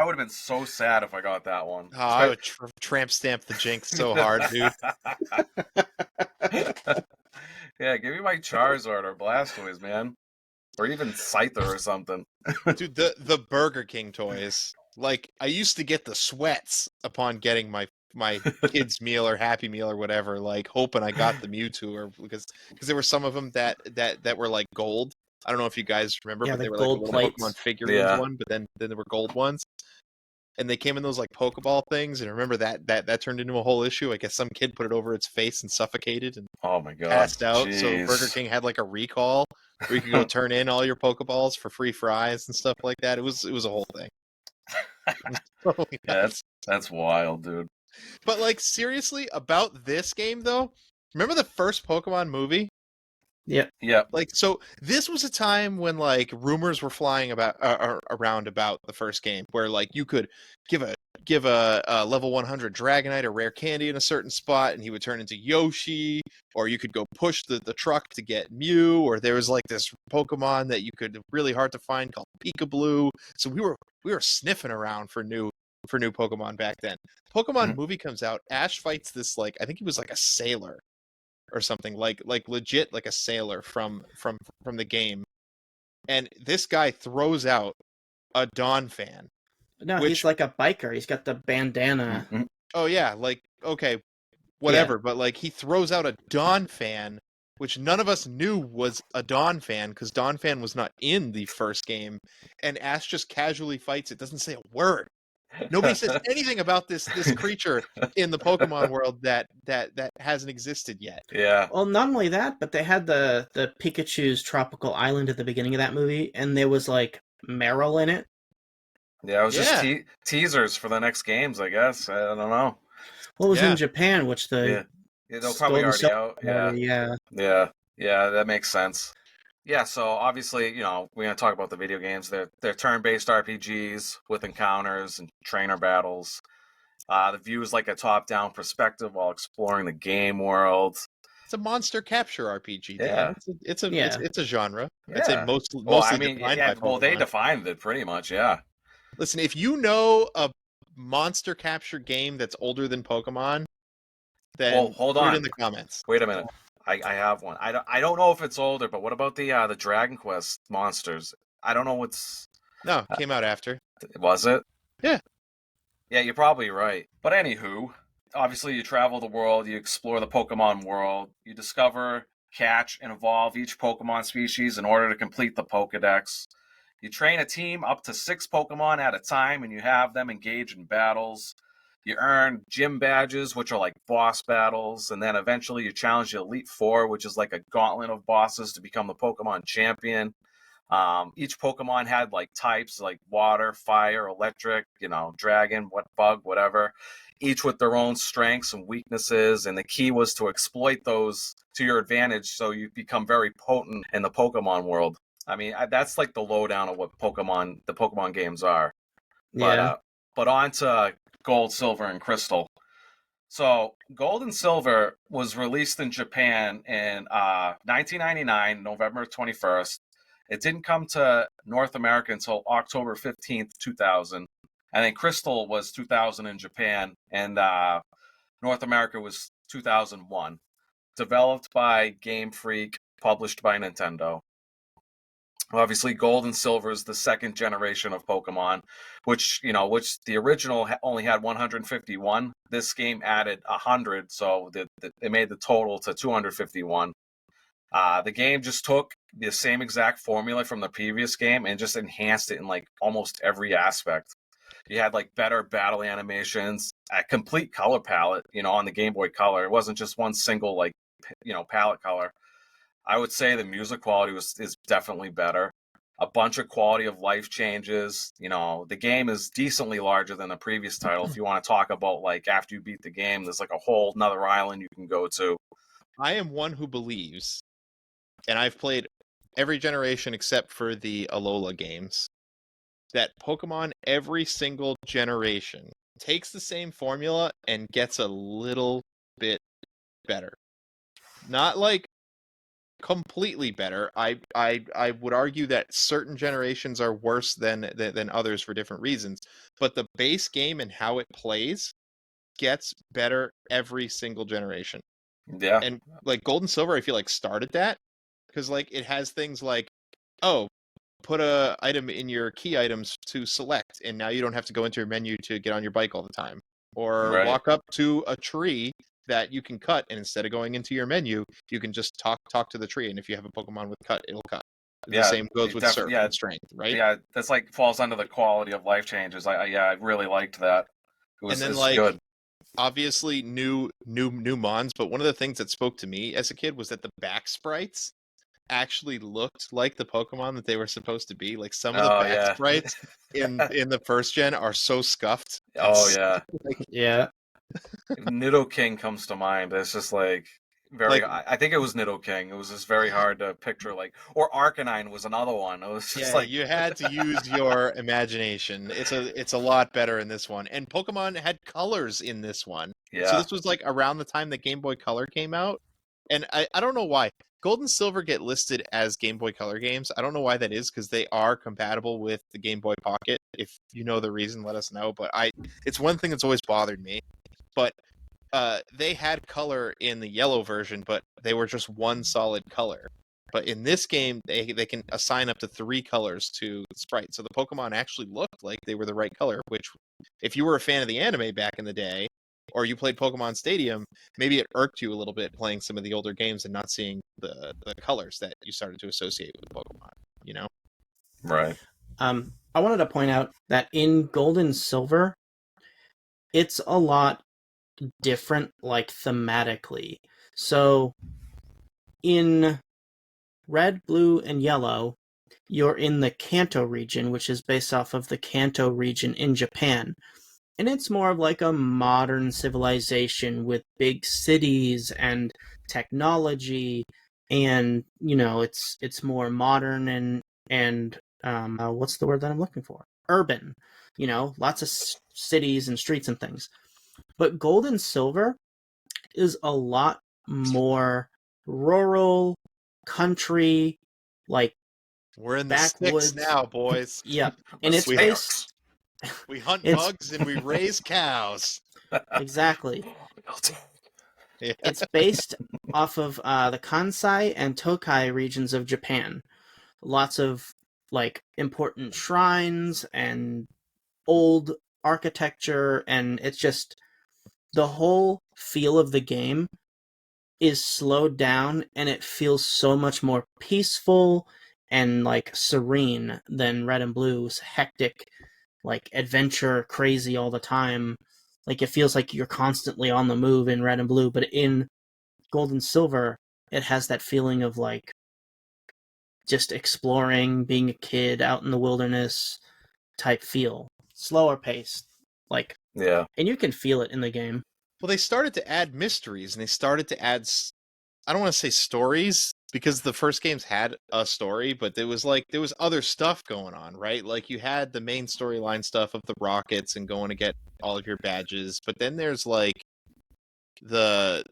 S2: would have been so sad if I got that one.
S1: Oh, I would tramp stamp the Jinx so hard, dude.
S2: Yeah, give me my Charizard or Blastoise, man. Or even Scyther or something.
S1: Dude, the Burger King toys. Like, I used to get the sweats upon getting my kids meal or Happy Meal or whatever, like hoping I got the Mewtwo, or because there were some of them that were like gold. I don't know if you guys remember,
S3: Yeah,
S1: but
S3: the
S1: they were like
S3: gold
S1: a little
S3: plates.
S1: Pokemon figurines
S2: Yeah.
S1: one, but then there were gold ones. And they came in those like Pokeball things, and I remember that turned into a whole issue. I guess some kid put it over its face and suffocated and
S2: Oh my god.
S1: passed out.
S2: Jeez.
S1: So Burger King had like a recall where you could go turn in all your Pokeballs for free fries and stuff like that. It was a whole thing. Totally
S2: Yeah,
S1: nuts.
S2: that's wild, dude.
S1: But like seriously, about this game though, remember the first Pokemon movie?
S3: Yep.
S2: Yep.
S1: Like, so this was a time when like rumors were flying about around about the first game, where like you could give a level 100 Dragonite or rare candy in a certain spot, and he would turn into Yoshi, or you could go push the truck to get Mew, or there was like this Pokemon that you could really hard to find called Peekaboo. So we were sniffing around for new Pokemon back then. Pokemon movie comes out. Ash fights this like I think he was like a sailor or something, like legit like a sailor from the game, and this guy throws out a Dawn fan.
S3: No,
S1: which,
S3: he's like a biker. He's got the bandana.
S1: oh yeah, like okay, whatever, but like he throws out a Dawn fan, which none of us knew was a Dawn fan because Dawn fan was not in the first game, and Ash just casually fights it. Doesn't say a word. Nobody says anything about this creature in the Pokemon world that hasn't existed yet.
S2: Yeah.
S3: Well, not only that, but they had the Pikachu's tropical island at the beginning of that movie, and there was like Meryl in it.
S2: Yeah, it was just teasers for the next games, I guess. I don't know.
S3: Well, it was in Japan, which
S2: they're probably already out. Yeah, that makes sense. Yeah, so obviously, we're gonna talk about the video games. They're turn-based RPGs with encounters and trainer battles. The view is like a top-down perspective while exploring the game world.
S1: It's a monster capture RPG. Dan.
S2: Yeah,
S1: it's a genre.
S2: Yeah.
S1: I'd say mostly defined by Pokemon.
S2: They defined it pretty much. Yeah.
S1: Listen, if you know a monster capture game that's older than Pokemon, then
S2: hold
S1: put
S2: on
S1: it in the comments.
S2: Wait a minute. I have one. I don't know if it's older, but what about the Dragon Quest monsters? I don't know what's.
S1: No, it came out after.
S2: Was it?
S1: Yeah.
S2: Yeah, you're probably right. But anywho, obviously you travel the world, you explore the Pokemon world, you discover, catch, and evolve each Pokemon species in order to complete the Pokedex. You train a team up to 6 Pokemon at a time, and you have them engage in battles. You earn gym badges, which are like boss battles, and then eventually you challenge the Elite Four, which is like a gauntlet of bosses to become the Pokemon champion. Each Pokemon had like types like water, fire, electric, dragon, bug, whatever, each with their own strengths and weaknesses. And the key was to exploit those to your advantage so you become very potent in the Pokemon world. I mean, that's like the lowdown of what the Pokemon games are.
S3: Yeah.
S2: But on to Gold, Silver, and Crystal. So, Gold and Silver was released in Japan in 1999, November 21st. It didn't come to North America until October 15th, 2000. And then Crystal was 2000 in Japan, and North America was 2001. Developed by Game Freak, published by Nintendo. Obviously, Gold and Silver is the second generation of Pokemon, which the original only had 151. This game added 100, so it made the total to 251. The game just took the same exact formula from the previous game and just enhanced it in like almost every aspect. You had like better battle animations, a complete color palette, on the Game Boy Color. It wasn't just one single palette color. I would say the music quality is definitely better. A bunch of quality of life changes. The game is decently larger than the previous title. If you want to talk about like after you beat the game, there's like a whole another island you can go to.
S1: I am one who believes, and I've played every generation except for the Alola games, that Pokemon every single generation takes the same formula and gets a little bit better. Not like completely better. I would argue that certain generations are worse than others for different reasons, but the base game and how it plays gets better every single generation.
S2: Yeah.
S1: And like Gold and Silver, I feel like started that because like it has things like, oh, put a item in your key items to select, and now you don't have to go into your menu to get on your bike all the time, or
S2: Right.
S1: walk up to a tree that you can cut, and instead of going into your menu, you can just talk to the tree, and if you have a Pokemon with cut, it'll cut. The same goes with Surf and Strength, right?
S2: Yeah, that's like falls under the quality of life changes. I really liked that.
S1: And then like
S2: good.
S1: Obviously new mons, but one of the things that spoke to me as a kid was that the back sprites actually looked like the Pokemon that they were supposed to be. Like some of the back sprites in the first gen are so scuffed.
S2: Yeah.
S3: Yeah.
S2: Nidoking comes to mind. It's just like very. I think it was Nidoking. It was just very hard to picture. Or Arcanine was another one. It was just
S1: you had to use your imagination. It's a lot better in this one. And Pokemon had colors in this one.
S2: Yeah.
S1: So this was like around the time that Game Boy Color came out. And I don't know why. Gold and Silver get listed as Game Boy Color games. I don't know why that is, because they are compatible with the Game Boy Pocket. If you know the reason, let us know. But it's one thing that's always bothered me. But they had color in the yellow version, but they were just one solid color. But in this game, they can assign up to 3 colors to the sprite. So the Pokemon actually looked like they were the right color, which, if you were a fan of the anime back in the day, or you played Pokemon Stadium, maybe it irked you a little bit playing some of the older games and not seeing the colors that you started to associate with Pokemon,
S2: Right.
S3: I wanted to point out that in Gold and Silver, it's a lot different, like thematically. So in Red, Blue, and Yellow, you're in the Kanto region, which is based off of the Kanto region in Japan. And it's more of like a modern civilization with big cities and technology, and it's more modern and what's the word that I'm looking for? Urban. Lots of cities and streets and things. But Gold and Silver is a lot more rural, country, like
S1: we're in the
S3: backwoods
S1: sticks now, boys.
S3: Yep, and it's based.
S1: We hunt bugs and we raise cows.
S3: Exactly. It's based off of the Kansai and Tokai regions of Japan. Lots of like important shrines and old architecture, and it's just the whole feel of the game is slowed down, and it feels so much more peaceful and like serene than Red and Blue's hectic, like adventure, crazy all the time. Like it feels like you're constantly on the move in Red and Blue, but in Gold and Silver, it has that feeling of like just exploring, being a kid out in the wilderness type feel. Slower paced. Like,
S2: Yeah.
S3: and you can feel it in the game.
S1: Well, they started to add mysteries, and they started to add, I don't want to say stories, because the first games had a story, but there was other stuff going on, right? Like, you had the main storyline stuff of the rockets and going to get all of your badges, but then there's like the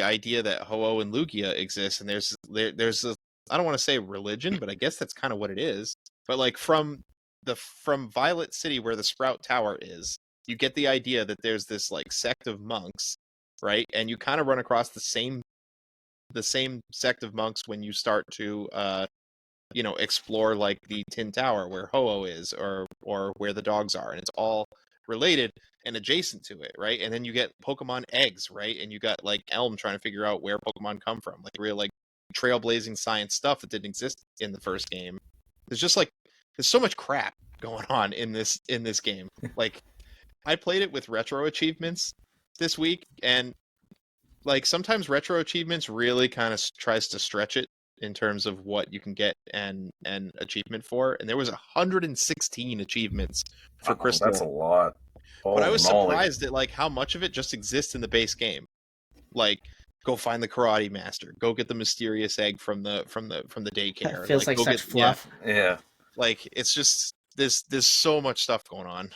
S1: idea that Ho-Oh and Lugia exist, and there's a, I don't want to say religion, but I guess that's kind of what it is. But like from Violet City, where the Sprout Tower is, you get the idea that there's this like sect of monks, right? And you kind of run across the same sect of monks when you start to explore like the Tin Tower where Ho-Oh is, or where the dogs are, and it's all related and adjacent to it, right? And then you get Pokemon eggs, right? And you got like Elm trying to figure out where Pokemon come from, like real like trailblazing science stuff that didn't exist in the first game. There's so much crap going on in this game. Like, I played it with retro achievements this week, and like sometimes retro achievements really kind of tries to stretch it in terms of what you can get an achievement for, and there was 116 achievements for Crystal.
S2: That's a lot.
S1: But I was
S2: moly.
S1: surprised at like how much of it just exists in the base game. Like, go find the Karate Master, go get the mysterious egg from the daycare.
S3: It feels like
S1: go
S3: such fluff.
S2: Yeah.
S1: Like, it's just there's so much stuff going on.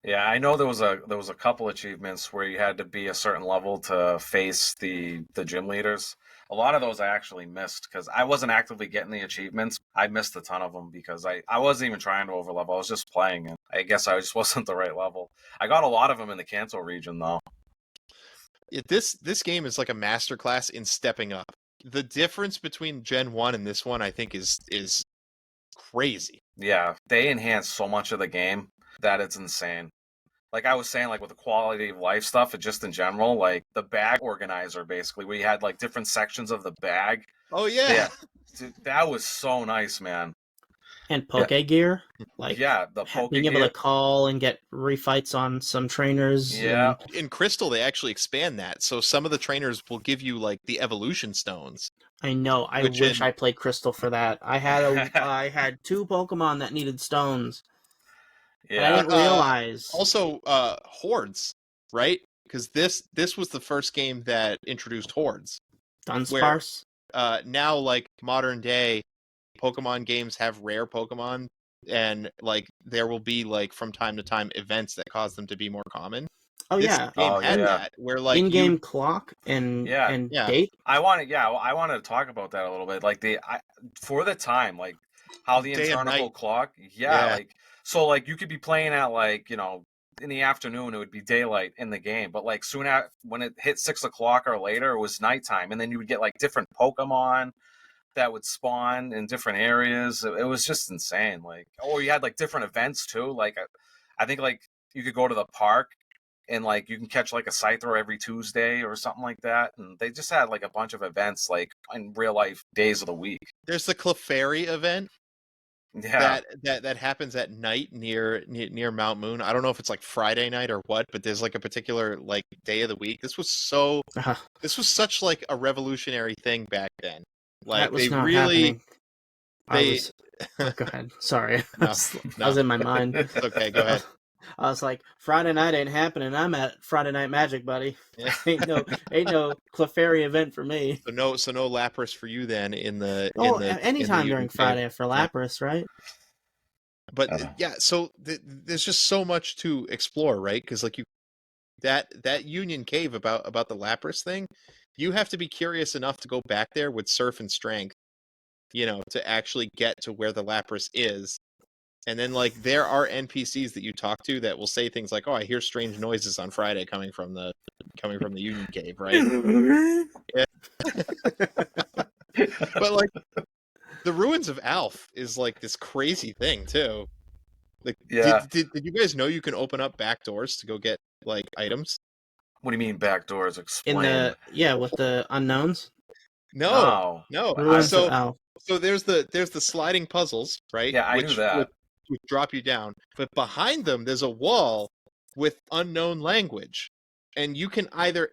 S2: Yeah, I know there was a couple achievements where you had to be a certain level to face the gym leaders. A lot of those I actually missed because I wasn't actively getting the achievements. I missed a ton of them because I wasn't even trying to overlevel. I was just playing it. I guess I just wasn't the right level. I got a lot of them in the Kanto region though.
S1: This game is like a masterclass in stepping up. The difference between Gen 1 and this one, I think, is crazy.
S2: Yeah, they enhanced so much of the game that it's insane. Like I was saying, like with the quality of life stuff, and just in general, like the bag organizer, basically, where you had like different sections of the bag.
S1: Oh yeah,
S2: Dude, that was so nice, man.
S3: And Poke Gear, like
S2: the Poke
S3: being able
S2: Gear.
S3: to call and get refights on some trainers.
S2: Yeah,
S1: in Crystal they actually expand that, so some of the trainers will give you like the evolution stones.
S3: I know. I wish I played Crystal for that. I had 2 Pokemon that needed stones.
S2: yeah.
S3: And I didn't realize.
S1: Also, hordes, right? Because this was the first game that introduced hordes.
S3: Dunsparce.
S1: Now, like modern day Pokemon games have rare Pokemon, and like there will be like from time to time events that cause them to be more common.
S3: Oh
S1: This
S3: yeah,
S1: game had that where like
S3: in-game clock and date.
S2: I wanted to talk about that a little bit. Like for the time, like how the
S1: Day and
S2: internal
S1: night.
S2: clock. Yeah, like so like you could be playing at like in the afternoon it would be daylight in the game, but like soon after when it hit 6 o'clock or later it was nighttime, and then you would get like different Pokemon that would spawn in different areas. It was just insane. Like, or you had like different events too. Like I think like you could go to the park and like you can catch like a Scyther every Tuesday or something like that. And they just had like a bunch of events like in real life days of the week.
S1: There's the Clefairy event.
S2: Yeah.
S1: That happens at night near Mount Moon. I don't know if it's like Friday night or what, but there's like a particular like day of the week. This was such like a revolutionary thing back then. Like
S3: that was
S1: they
S3: not
S1: really
S3: happening.
S1: they
S3: go ahead. Sorry.
S1: No,
S3: I was in my mind.
S1: It's okay, go ahead.
S3: I was like, Friday night ain't happening. I'm at Friday Night Magic, buddy.
S1: Yeah.
S3: ain't no Clefairy event for me.
S1: So no Lapras for you then
S3: anytime during Friday for Lapras, right?
S1: But yeah, so there's just so much to explore, right? Because like that Union Cave about the Lapras thing, you have to be curious enough to go back there with Surf and Strength, to actually get to where the Lapras is. And then like there are NPCs that you talk to that will say things like, "Oh, I hear strange noises on Friday coming from the Union Cave," right? Yeah. But like the Ruins of Alph is like this crazy thing too. Like, did you guys know you can open up back doors to go get like items?
S2: What do you mean back doors? Explain.
S3: With the unknowns?
S1: No.
S3: Ruins of Alph.
S1: So there's the sliding puzzles, right?
S2: Yeah, I knew that.
S1: Which drop you down, but behind them there's a wall with unknown language, and you can either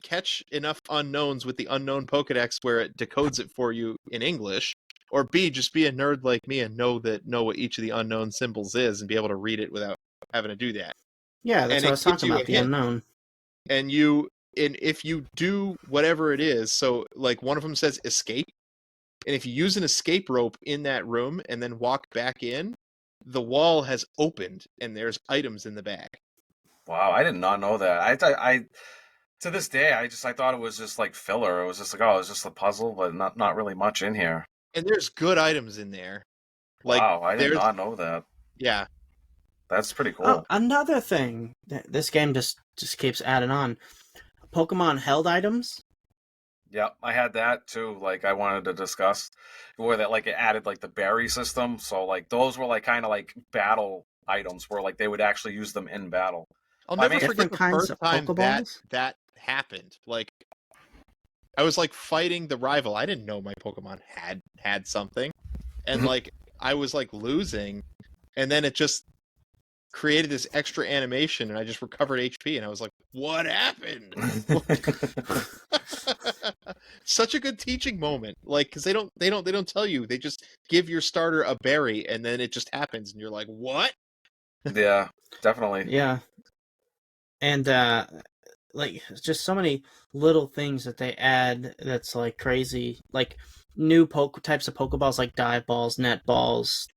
S1: catch enough unknowns with the unknown Pokedex where it decodes it for you in English, or B, just be a nerd like me and know what each of the unknown symbols is and be able to read it without having to do that.
S3: Yeah, that's
S1: And
S3: what I
S1: it
S3: was
S1: gives
S3: talking
S1: you
S3: about,
S1: a
S3: the
S1: hint.
S3: unknown.
S1: And if you do whatever it is, so like one of them says escape, and if you use an escape rope in that room and then walk back in, the wall has opened and there's items in the back.
S2: Wow, I did not know that. I to this day, I thought it was just like filler. It was just like, oh, it's just a puzzle, but not really much in here.
S1: And there's good items in there. Like
S2: Wow, I did
S1: there's
S2: not know that.
S1: yeah.
S2: That's pretty
S3: Oh,
S2: cool.
S3: another thing. This game just keeps adding on. Pokemon held items.
S2: Yep, I had that too. Like I wanted to discuss where that like it added like the berry system. So like those were like kind of like battle items where like they would actually use them in battle.
S1: I'll
S2: I
S1: never
S2: mean,
S1: forget
S3: Different
S1: the
S3: kinds
S1: first
S3: of
S1: time
S3: Pokeballs.
S1: that happened. Like I was like fighting the rival. I didn't know my Pokemon had something. And like I was like losing, and then it just created this extra animation and I just recovered HP and I was like, what happened? Such a good teaching moment. Like, cause they don't tell you. They just give your starter a berry and then it just happens and you're like, what?
S2: yeah, definitely.
S3: Yeah, and like just so many little things that they add that's like crazy. Like new types of Pokeballs, like dive balls, net balls,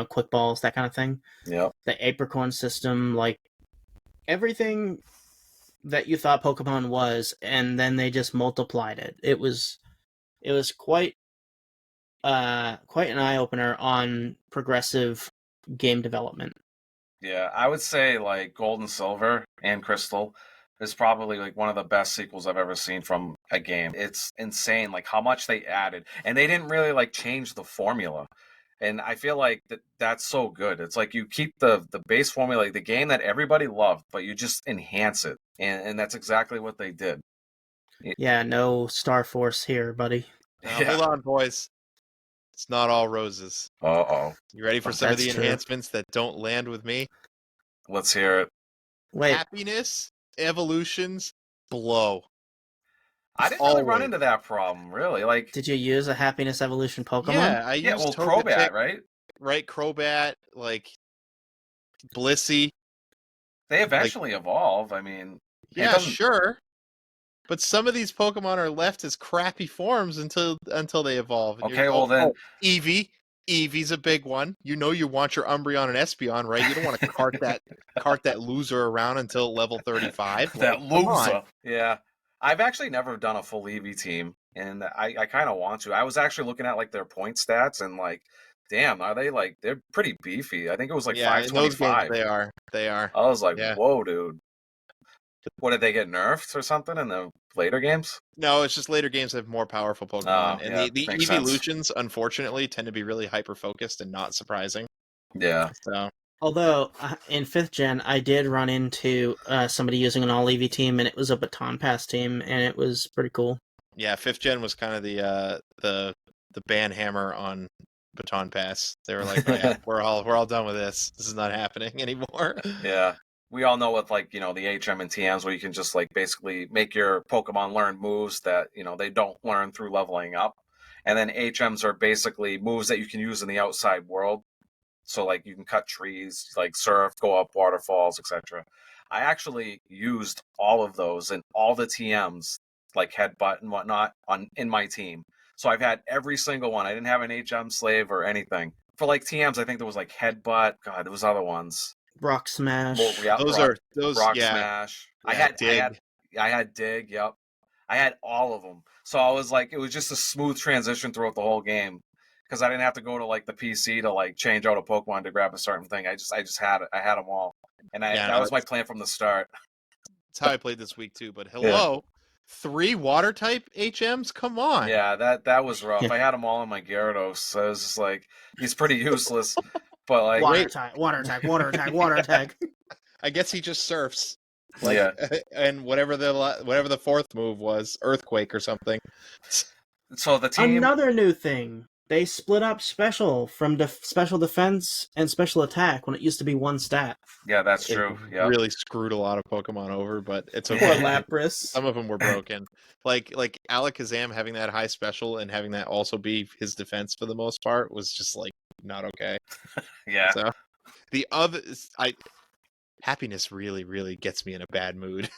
S3: quick balls, that kind of thing.
S2: Yep.
S3: The apricorn system, like everything that you thought Pokemon was, and then they just multiplied it. It was quite an eye opener on progressive game development.
S2: Yeah, I would say like Gold and Silver and Crystal is probably like one of the best sequels I've ever seen from a game. It's insane like how much they added. And they didn't really like change the formula. And I feel like that's so good. It's like you keep the base formula, like the game that everybody loved, but you just enhance it. And that's exactly what they did.
S3: Yeah, no Star Force here, buddy.
S1: Now,
S2: Yeah.
S1: hold on, boys. It's not all roses.
S2: Uh-oh.
S1: You ready for
S3: Oh,
S1: some of
S3: that's
S1: the
S3: true.
S1: enhancements that don't land with me?
S2: Let's hear it.
S3: Wait,
S1: Happiness, evolutions, blow.
S2: I didn't really run
S1: Always.
S2: into that problem, really. Like,
S3: did you use a Happiness Evolution Pokemon?
S1: Yeah, I
S2: yeah,
S1: used
S2: well, Crobat, right?
S1: right? Crobat, like Blissey.
S2: They
S1: Like,
S2: eventually evolve. I mean, it
S1: yeah,
S2: doesn't.
S1: sure. But some of these Pokemon are left as crappy forms until they evolve. And
S2: Okay, well then,
S1: Eevee. Eevee's a big one. You know you want your Umbreon and Espeon, right? You don't want to cart that loser around until level 35.
S2: that
S1: Like, come on.
S2: loser. Yeah, I've actually never done a full Eevee team, and I kind of want to. I was actually looking at like their point stats, and like, damn, are they like they're pretty beefy? I think it was like
S1: Yeah, in those games
S2: 525.
S1: they are. They are.
S2: I was like,
S1: Yeah.
S2: whoa, dude. What did they get nerfed or something in the later games?
S1: No, it's just later games have more powerful Pokemon.
S2: Oh,
S1: And
S2: yeah,
S1: the
S2: makes sense.
S1: evolutions, unfortunately, tend to be really hyper focused and not surprising.
S2: Yeah.
S1: So
S3: Although in 5th gen, I did run into somebody using an all Eevee team, and it was a baton pass team, and it was pretty cool.
S1: yeah, 5th gen was kind of the ban hammer on Baton Pass. They were like, oh, yeah, we're all done with this. This is not happening anymore.
S2: Yeah. We all know with like, the HM and TMs where you can just like basically make your Pokemon learn moves that, they don't learn through leveling up. And then HMs are basically moves that you can use in the outside world. So like you can cut trees, like surf, go up waterfalls, etc. I actually used all of those and all the TMs, like headbutt and whatnot, in my team. So I've had every single one. I didn't have an HM slave or anything. For like TMs, I think there was like headbutt. God, there was other ones.
S3: Rock Smash.
S2: Well, yeah,
S1: those
S2: Rock
S1: yeah.
S2: Smash.
S1: Yeah, Dig.
S2: I had Dig. Yep, I had all of them. So I was like, it was just a smooth transition throughout the whole game because I didn't have to go to like the PC to like change out a Pokemon to grab a certain thing. I just had it. I had them all, and that was my plan from the start.
S1: That's how I played this week too. But hello, 3 water type HMs? Come on.
S2: Yeah, that was rough.
S3: Yeah.
S2: I had them all in my Gyarados, so I was just like, he's pretty useless. But like,
S3: water attack, water attack, water attack, water attack.
S1: I guess he just surfs.
S2: yeah.
S1: And whatever the 4th move was, Earthquake or something.
S2: So the team.
S3: Another new thing They split up special from special defense and special attack when it used to be one stat.
S2: Yeah, that's
S1: It
S2: true. Yeah.
S1: really screwed a lot of Pokemon over, but it's
S3: Poor
S1: okay.
S3: Lapras.
S1: Some of them were broken. Like Alakazam having that high special and having that also be his defense for the most part was just like not okay.
S2: Yeah.
S1: So happiness really, really gets me in a bad mood.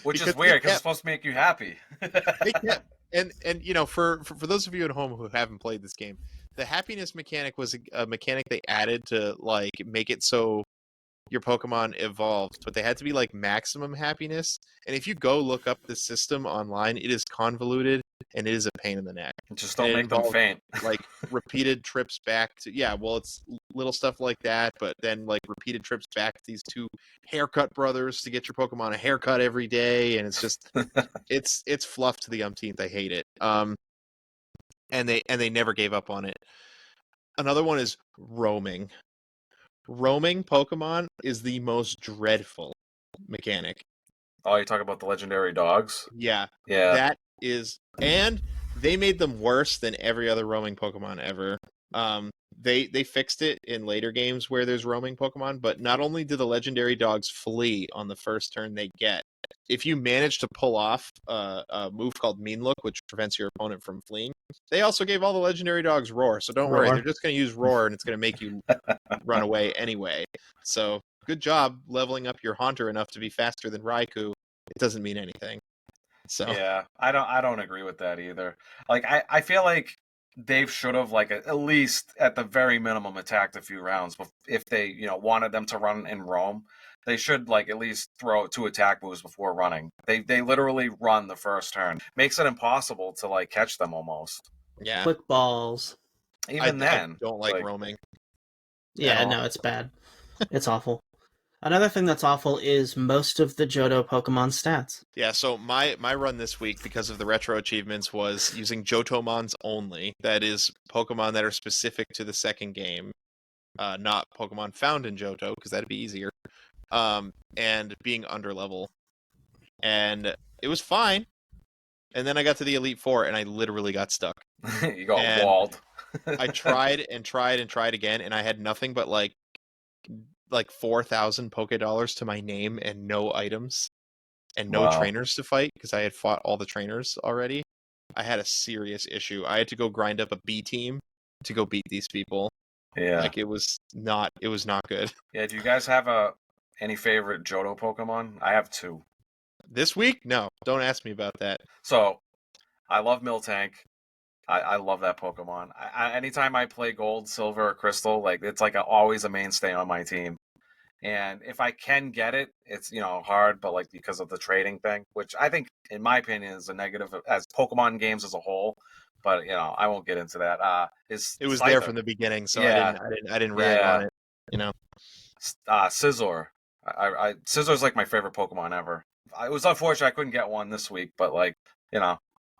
S2: Which is
S1: Because
S2: weird because it's supposed to make you happy.
S1: They kept, and you know, for those of you at home who haven't played this game, the happiness mechanic was a mechanic they added to like make it so your Pokemon evolved, but they had to be like maximum happiness. And if you go look up the system online, it is convoluted and it is a pain in the neck.
S2: Just
S1: And
S2: don't
S1: it
S2: make them
S1: involves,
S2: faint.
S1: like repeated trips back to it's little stuff like that, but then like repeated trips back to these two haircut brothers to get your Pokemon a haircut every day, and it's just it's fluff to the umpteenth. I hate it. And they never gave up on it. Another one is roaming. Roaming Pokemon is the most dreadful mechanic.
S2: Oh, you talk about the legendary dogs?
S1: Yeah.
S2: Yeah.
S1: That is, and they made them worse than every other roaming Pokemon ever. They fixed it in later games where there's roaming Pokemon, but not only do the legendary dogs flee on the first turn they get, if you manage to pull off a move called Mean Look, which prevents your opponent from fleeing, they also gave all the legendary dogs Roar. So don't worry,
S3: Roar.
S1: they're just going to use Roar, and it's going to make you run away anyway. So good job leveling up your Haunter enough to be faster than Raikou. It doesn't mean anything. So
S2: Yeah, I don't agree with that either. Like I feel like they should have like at least at the very minimum attacked a few rounds if they wanted them to run and roam. They should like at least throw 2 attack moves before running. They literally run the first turn. Makes it impossible to like catch them almost.
S1: yeah,
S3: Quick balls.
S2: Even
S1: I
S2: then,
S1: don't like roaming.
S3: Yeah,
S1: all.
S3: no, it's bad. It's awful. Another thing that's awful is most of the Johto Pokemon stats.
S1: Yeah, so my run this week, because of the retro achievements, was using Johtomons only. That is Pokemon that are specific to the second game, not Pokemon found in Johto, because that'd be easier. And being under level, and it was fine. And then I got to the Elite Four, and I literally got stuck.
S2: you got
S1: And
S2: walled.
S1: I tried and tried and tried again, and I had nothing but like 4,000 Poké Dollars to my name and no items and no
S2: Wow.
S1: trainers to fight because I had fought all the trainers already. I had a serious issue. I had to go grind up a B team to go beat these people.
S2: Yeah.
S1: Like it was not good.
S2: Yeah, do you guys have any favorite Johto Pokemon? I have 2.
S1: This week? No, don't ask me about that.
S2: So, I love Miltank. I love that Pokemon. Anytime I play Gold, Silver, or Crystal, like it's like always a mainstay on my team. And if I can get it, it's hard, but like because of the trading thing, which I think, in my opinion, is a negative as Pokemon games as a whole. But I won't get into that.
S1: It was there from the beginning, so
S2: Yeah.
S1: I didn't rag on it.
S2: Scizor. Scissor's like my favorite Pokemon ever. It was unfortunate I couldn't get one this week, but like it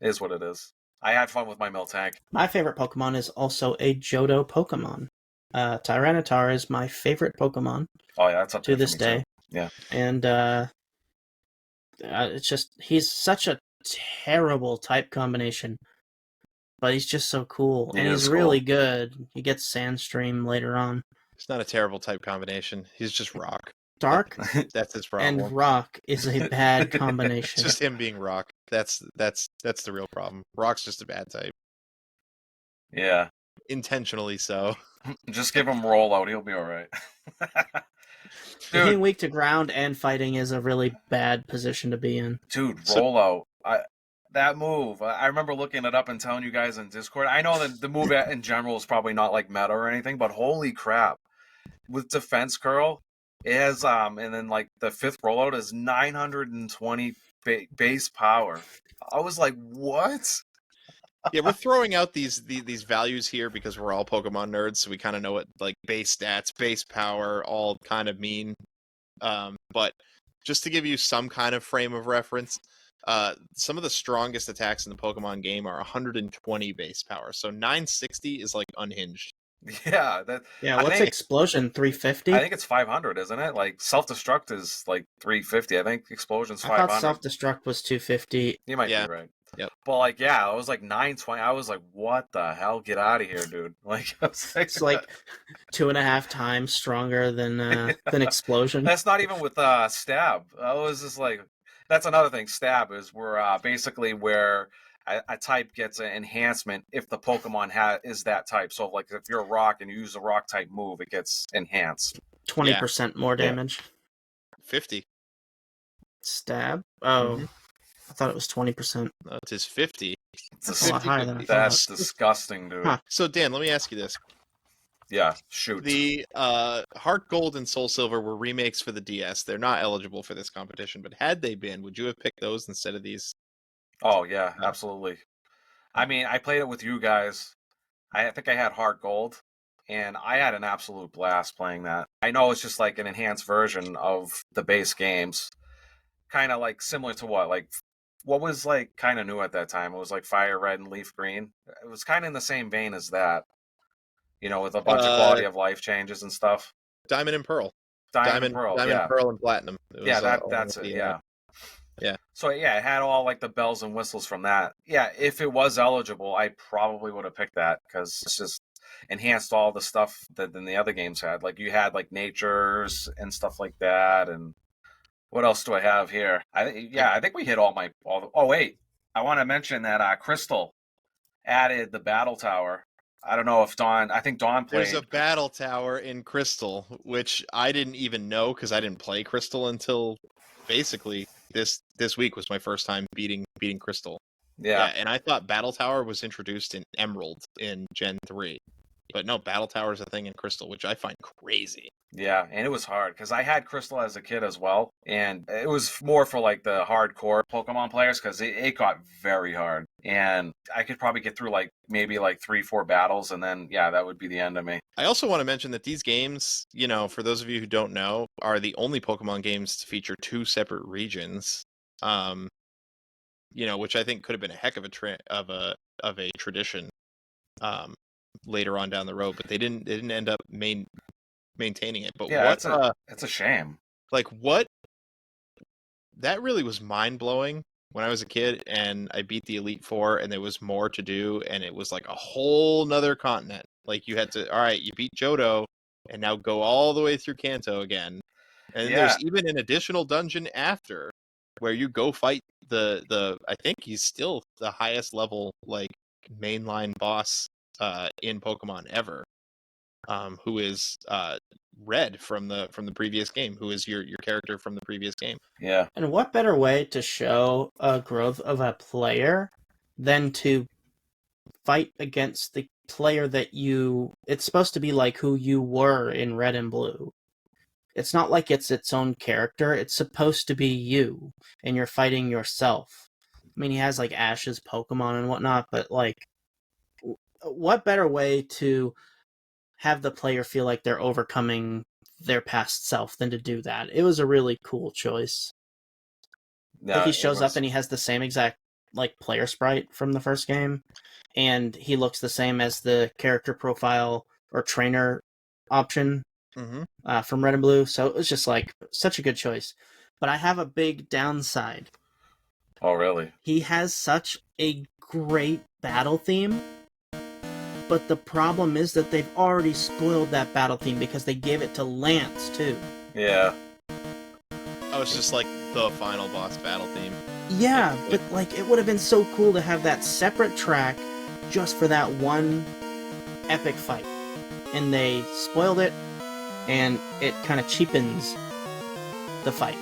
S2: is what it is. I had fun with my Miltank.
S3: My favorite Pokemon is also a Johto Pokemon. Tyranitar is my favorite Pokemon.
S2: Oh yeah, that's up
S3: to this day.
S2: Too. Yeah,
S3: and it's just he's such a terrible type combination, but he's just so cool, and he's really good. He gets Sandstream later on.
S1: It's not a terrible type combination. He's just rock.
S3: Dark
S1: That's his problem.
S3: and rock is a bad combination.
S1: It's just him being rock. That's the real problem. Rock's just a bad type.
S2: Yeah.
S1: Intentionally so.
S2: Just give him rollout, he'll be alright.
S3: Being weak to ground and fighting is a really bad position to be in.
S2: Dude, rollout. That move, I remember looking it up and telling you guys in Discord. I know that the move in general is probably not like meta or anything, but holy crap. With defense curl, it has and then like the 5th rollout is 920 base power. I was like, what?
S1: Yeah, we're throwing out these values here because we're all Pokemon nerds, so we kind of know what like base stats, base power all kind of mean. But just to give you some kind of frame of reference, some of the strongest attacks in the Pokemon game are 120 base power. So 960 is like unhinged.
S2: Yeah,
S3: what's Explosion? 350?
S2: I think it's 500, isn't it? Like self-destruct is like 350. I think Explosion's 500.
S3: I thought self-destruct was 250.
S2: You might be right.
S1: Yep.
S2: But like, yeah, it was like 920. I was like, what the hell? Get out of here, dude. Like, I was like,
S3: It's like 2.5 times stronger than Explosion.
S2: that's not even with stab. I was just like, that's another thing. Stab is where basically where a type gets an enhancement if the Pokemon is that type. So like if you're a rock and you use a rock type move, it gets enhanced.
S3: 20% more damage.
S1: 50.
S3: Stab? Oh,
S1: Mhm.
S3: I thought it was 20%.
S1: No, it is 50.
S3: That's a lot higher than I thought.
S2: That's disgusting, dude.
S3: Huh.
S1: So Dan, let me ask you this:
S2: Yeah, shoot.
S1: the Heart Gold and Soul Silver were remakes for the DS. They're not eligible for this competition, but had they been, would you have picked those instead of these?
S2: Oh yeah, absolutely. I mean, I played it with you guys. I think I had Heart Gold, and I had an absolute blast playing that. I know it's just like an enhanced version of the base games, kind of like similar to what was like kind of new at that time. It was like Fire Red and Leaf Green. It was kind of in the same vein as that, with a bunch of quality of life changes and stuff.
S1: Diamond and Pearl.
S2: Diamond and Pearl,
S1: Diamond,
S2: yeah,
S1: Pearl, and Platinum. It was,
S2: that's it, yeah.
S1: Yeah.
S2: So yeah, it had all like the bells and whistles from that. Yeah, if it was eligible, I probably would have picked that because it's just enhanced all the stuff that then the other games had. Like you had like natures and stuff like that. And what else do I have here? I think we hit all the. Oh wait, I want to mention that Crystal added the battle tower. I don't know if Dawn. I think Dawn played.
S1: There's a battle tower in Crystal, which I didn't even know because I didn't play Crystal until basically this week was my first time beating Crystal.
S2: Yeah,
S1: and I thought Battle Tower was introduced in Emerald in Gen 3. But no, Battle Tower is a thing in Crystal, which I find crazy.
S2: Yeah, and it was hard because I had Crystal as a kid as well, and it was more for like the hardcore Pokemon players because it got very hard, and I could probably get through like maybe like 3-4 battles, and then yeah, that would be the end of me.
S1: I also want to mention that these games, for those of you who don't know, are the only Pokemon games to feature 2 separate regions. Which I think could have been a heck of a tradition later on down the road, but they didn't end up maintaining it. But
S2: Yeah,
S1: what
S2: it's a shame.
S1: like what that really was mind-blowing when I was a kid and I beat the Elite Four and there was more to do and it was like a whole nother continent. Like you had to, all right, you beat Johto and now go all the way through Kanto again. And then there's even an additional dungeon after where you go fight the I think he's still the highest level like mainline boss in Pokemon ever. Who is Red from the previous game, who is your character from the previous game.
S2: Yeah.
S3: And what better way to show a growth of a player than to fight against the player that it's supposed to be like who you were in Red and Blue. It's not like it's its own character. It's supposed to be you, and you're fighting yourself. I mean, he has like Ash's Pokemon and whatnot, but like, what better way to have the player feel like they're overcoming their past self than to do that? It was a really cool choice. Like he shows up and he has the same exact like player sprite from the first game, and he looks the same as the character profile or trainer option from Red and Blue. So it was just like such a good choice. But I have a big downside.
S2: Oh, really?
S3: He has such a great battle theme, but the problem is that they've already spoiled that battle theme because they gave it to Lance too.
S2: Yeah.
S1: Oh, it's just like the final boss battle theme.
S3: Yeah, but like it would have been so cool to have that separate track just for that one epic fight. And they spoiled it, and it kind of cheapens the fight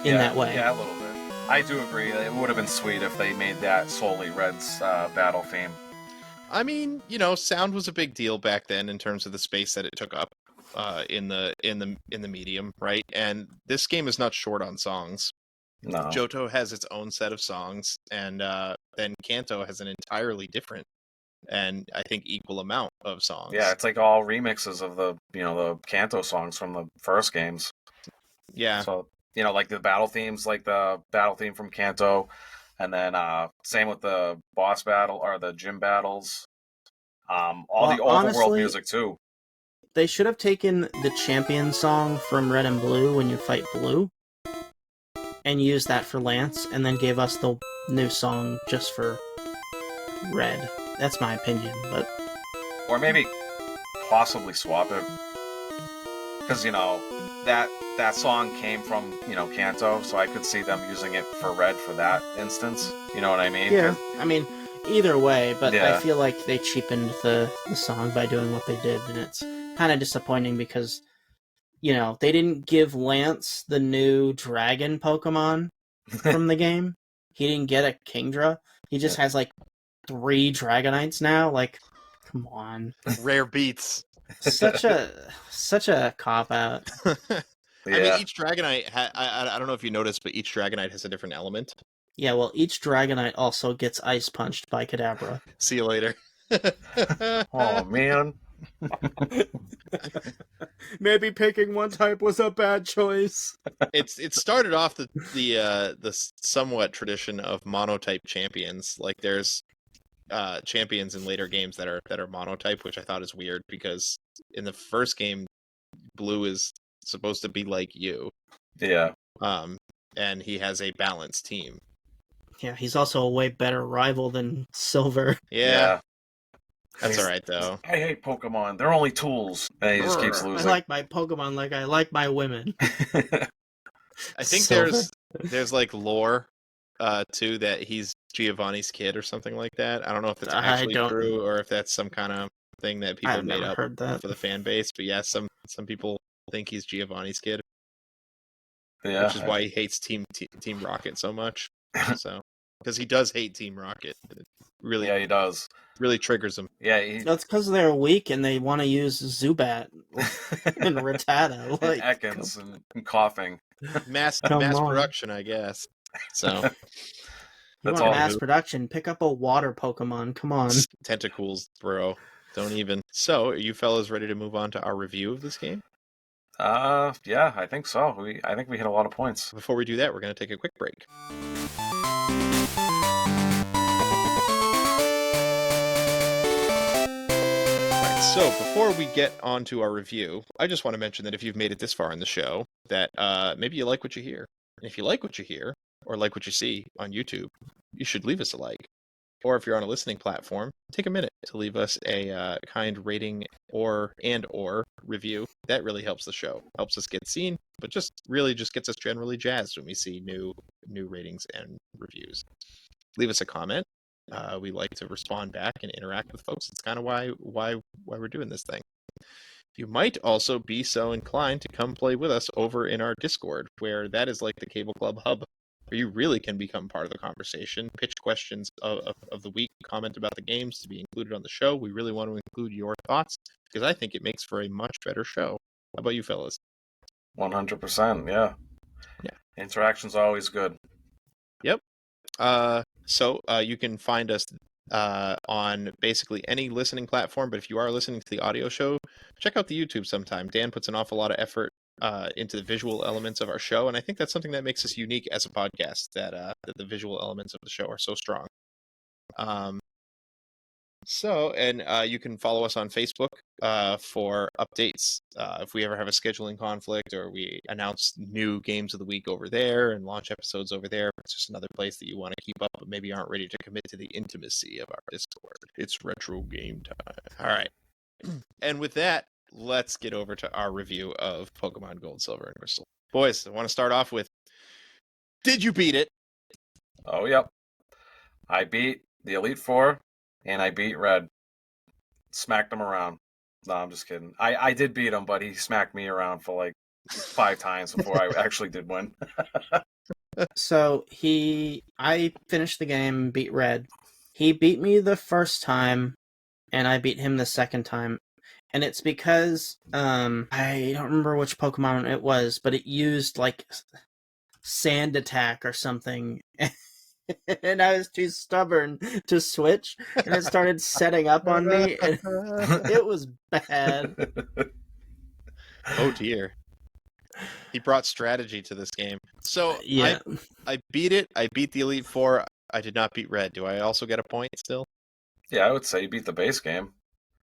S3: in that way.
S2: Yeah, a little bit. I do agree. It would have been sweet if they made that solely Red's battle theme.
S1: I mean, sound was a big deal back then in terms of the space that it took up in the medium, right? And this game is not short on songs.
S2: No.
S1: Johto has its own set of songs, and then Kanto has an entirely different and I think equal amount of songs.
S2: Yeah, it's like all remixes of the Kanto songs from the first games.
S1: Yeah.
S2: So like the battle themes, like the battle theme from Kanto, and then same with the boss battle or the gym battles. The overworld music too.
S3: They should have taken the champion song from Red and Blue when you fight Blue. and used that for Lance, and then gave us the new song just for Red. That's my opinion, but
S2: Or maybe possibly swap it. Because, that song came from, Kanto, so I could see them using it for Red for that instance. You know what I mean?
S3: yeah, I mean, either way, but
S2: Yeah.
S3: I feel like they cheapened the song by doing what they did, and it's kind of disappointing because, they didn't give Lance the new dragon Pokemon from the game. He didn't get a Kingdra. He just has, 3 Dragonites now. Like, come on.
S1: Rare beats.
S3: Such a cop-out.
S1: I mean,
S2: Yeah.
S1: each Dragonite, I don't know if you noticed, but each Dragonite has a different element.
S3: Yeah, well, each Dragonite also gets ice punched by Kadabra.
S1: See you later.
S2: Oh, man.
S3: Maybe picking one type was a bad choice.
S1: It started off the somewhat tradition of monotype champions. Like there's champions in later games that are monotype, which I thought is weird because in the first game, Blue is supposed to be like you.
S2: Yeah.
S1: And he has a balanced team.
S3: Yeah, he's also a way better rival than Silver.
S1: Yeah. That's all right though.
S2: I hate Pokemon. They're only tools. And he just keeps
S3: I
S2: losing.
S3: like my Pokemon like I like my women.
S1: I think
S3: Silver.
S1: there's like lore too that he's Giovanni's kid or something like that. I don't know if that's actually true or if that's some kind of thing that people
S3: I've
S1: made
S3: never
S1: up
S3: heard that.
S1: for the fan base. But yeah, some people think he's Giovanni's kid,
S2: Yeah.
S1: which is why he hates Team Rocket so much. So because he does hate Team Rocket, it really
S2: Yeah, he does.
S1: really triggers him.
S2: Yeah,
S3: That's because they're weak and they want to use Zubat and Rattata.
S2: and Ekans and coughing.
S1: Mass
S3: Come on.
S1: production, I guess. So
S3: You
S2: That's
S3: want
S2: all.
S3: mass production? Pick up a water Pokemon. Come on.
S1: tentacles, bro. Don't even. So, are you fellas ready to move on to our review of this game?
S2: Yeah, I think so. I think we hit a lot of points.
S1: Before we do that, we're going to take a quick break. So before we get on to our review, I just want to mention that if you've made it this far in the show, that maybe you like what you hear. And if you like what you hear, or like what you see on YouTube, you should leave us a like. Or if you're on a listening platform, take a minute to leave us a kind rating or review. That really helps the show, helps us get seen, but just gets us generally jazzed when we see new ratings and reviews. Leave us a comment. We like to respond back and interact with folks. It's kind of why we're doing this thing. You might also be so inclined to come play with us over in our Discord, where that is like the Cable Club hub, where you really can become part of the conversation, pitch questions of the week, comment about the games to be included on the show. We really want to include your thoughts because I think it makes for a much better show. How about you fellas?
S2: 100%, yeah.
S1: Yeah.
S2: Interaction's always good.
S1: Yep. So you can find us on basically any listening platform, but if you are listening to the audio show, check out the YouTube sometime. Dan puts an awful lot of effort into the visual elements of our show, and I think that's something that makes us unique as a podcast, that the visual elements of the show are so strong. You can follow us on Facebook for updates. If we ever have a scheduling conflict or we announce new games of the week over there and launch episodes over there, it's just another place that you want to keep up but maybe aren't ready to commit to the intimacy of our Discord. It's retro game time. All right. And with that, let's get over to our review of Pokemon Gold, Silver, and Crystal. Boys, I want to start off with, did you beat it?
S2: Oh, yep. I beat the Elite Four, and I beat Red. Smacked him around. No, I'm just kidding. I did beat him, but he smacked me around for like 5 times before I actually did win.
S3: So I finished the game, beat Red. He beat me the first time, and I beat him the second time. And it's because I don't remember which Pokemon it was, but it used like Sand Attack or something. And I was too stubborn to switch, and it started setting up on me, and it was bad.
S1: Oh dear. He brought strategy to this game. So
S3: Yeah.
S1: I beat it. I beat the Elite Four. I did not beat Red. Do I also get a point still?
S2: Yeah, I would say you beat the base game.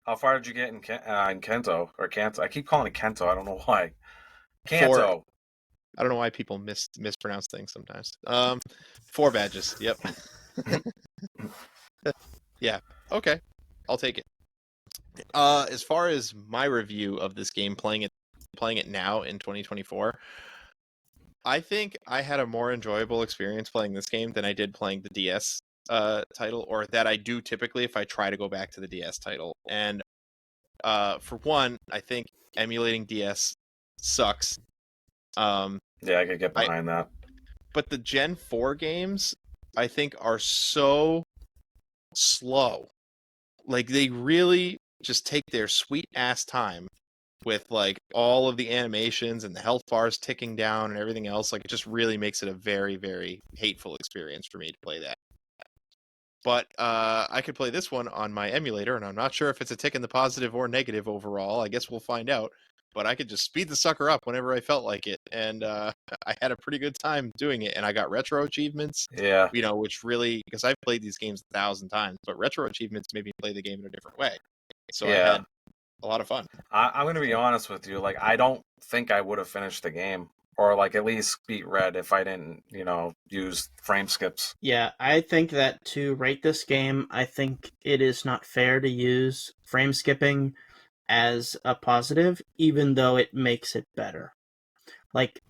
S2: How far did you get in Kanto? Or Kanto? I keep calling it Kanto. I don't know why. Kanto.
S1: I don't know why people mispronounce things sometimes. 4 badges. Yep. Yeah. Okay. I'll take it. As far as my review of this game, playing it now in 2024, I think I had a more enjoyable experience playing this game than I did playing the DS title, or that I do typically if I try to go back to the DS title. And for one, I think emulating DS sucks.
S2: Yeah, I could get behind that.
S1: But the Gen 4 games, I think, are so slow. Like, they really just take their sweet ass time with, like, all of the animations and the health bars ticking down and everything else. Like, it just really makes it a very, very hateful experience for me to play that. But I could play this one on my emulator, and I'm not sure if it's a tick in the positive or negative overall. I guess we'll find out. But I could just speed the sucker up whenever I felt like it, and I had a pretty good time doing it. And I got retro achievements,
S2: Yeah.
S1: which really, because I've played these games 1,000 times, but retro achievements made me play the game in a different way. So I had a lot of fun.
S2: I'm going to be honest with you. Like, I don't think I would have finished the game, or like at least beat Red, if I didn't, use frame skips.
S3: Yeah, I think that to rate this game, I think it is not fair to use frame skipping as a positive, even though it makes it better. Like,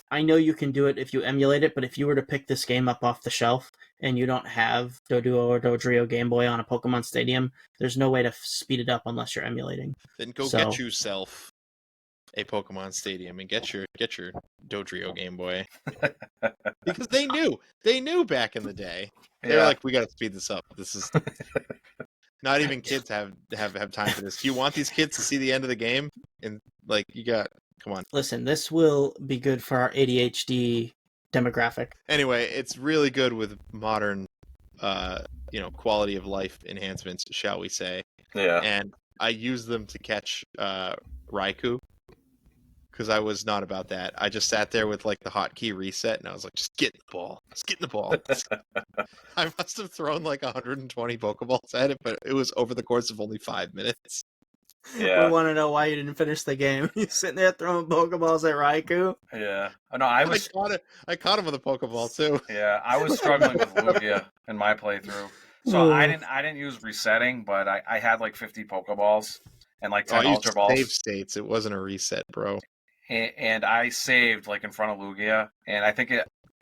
S3: I know you can do it if you emulate it, but if you were to pick this game up off the shelf and you don't have Doduo or Dodrio Game Boy on a Pokemon Stadium, there's no way to speed it up unless you're emulating.
S1: Then go get yourself a Pokemon Stadium and get your Dodrio Game Boy. Because they knew back in the day. They're like, we got to speed this up. This is not even kids have time for this. Do you want these kids to see the end of the game? And like, come on.
S3: Listen, this will be good for our ADHD demographic.
S1: Anyway, it's really good with modern, quality of life enhancements, shall we say?
S2: Yeah.
S1: And I use them to catch Raikou, because I was not about that. I just sat there with like the hotkey reset, and I was like, just get in the ball. Just get in the ball. I must have thrown like 120 Pokeballs at it, but it was over the course of only 5 minutes.
S2: Yeah.
S3: We want to know why you didn't finish the game. You sitting there throwing Pokeballs at Raikou?
S2: Yeah. Oh, no, I
S1: caught him with a Pokeball too.
S2: Yeah, I was struggling with Lugia in my playthrough. So I didn't use resetting, but I had like 50 Pokeballs and like 10 Ultra Balls.
S1: Save states. It wasn't a reset, bro.
S2: And I saved like in front of Lugia, and I think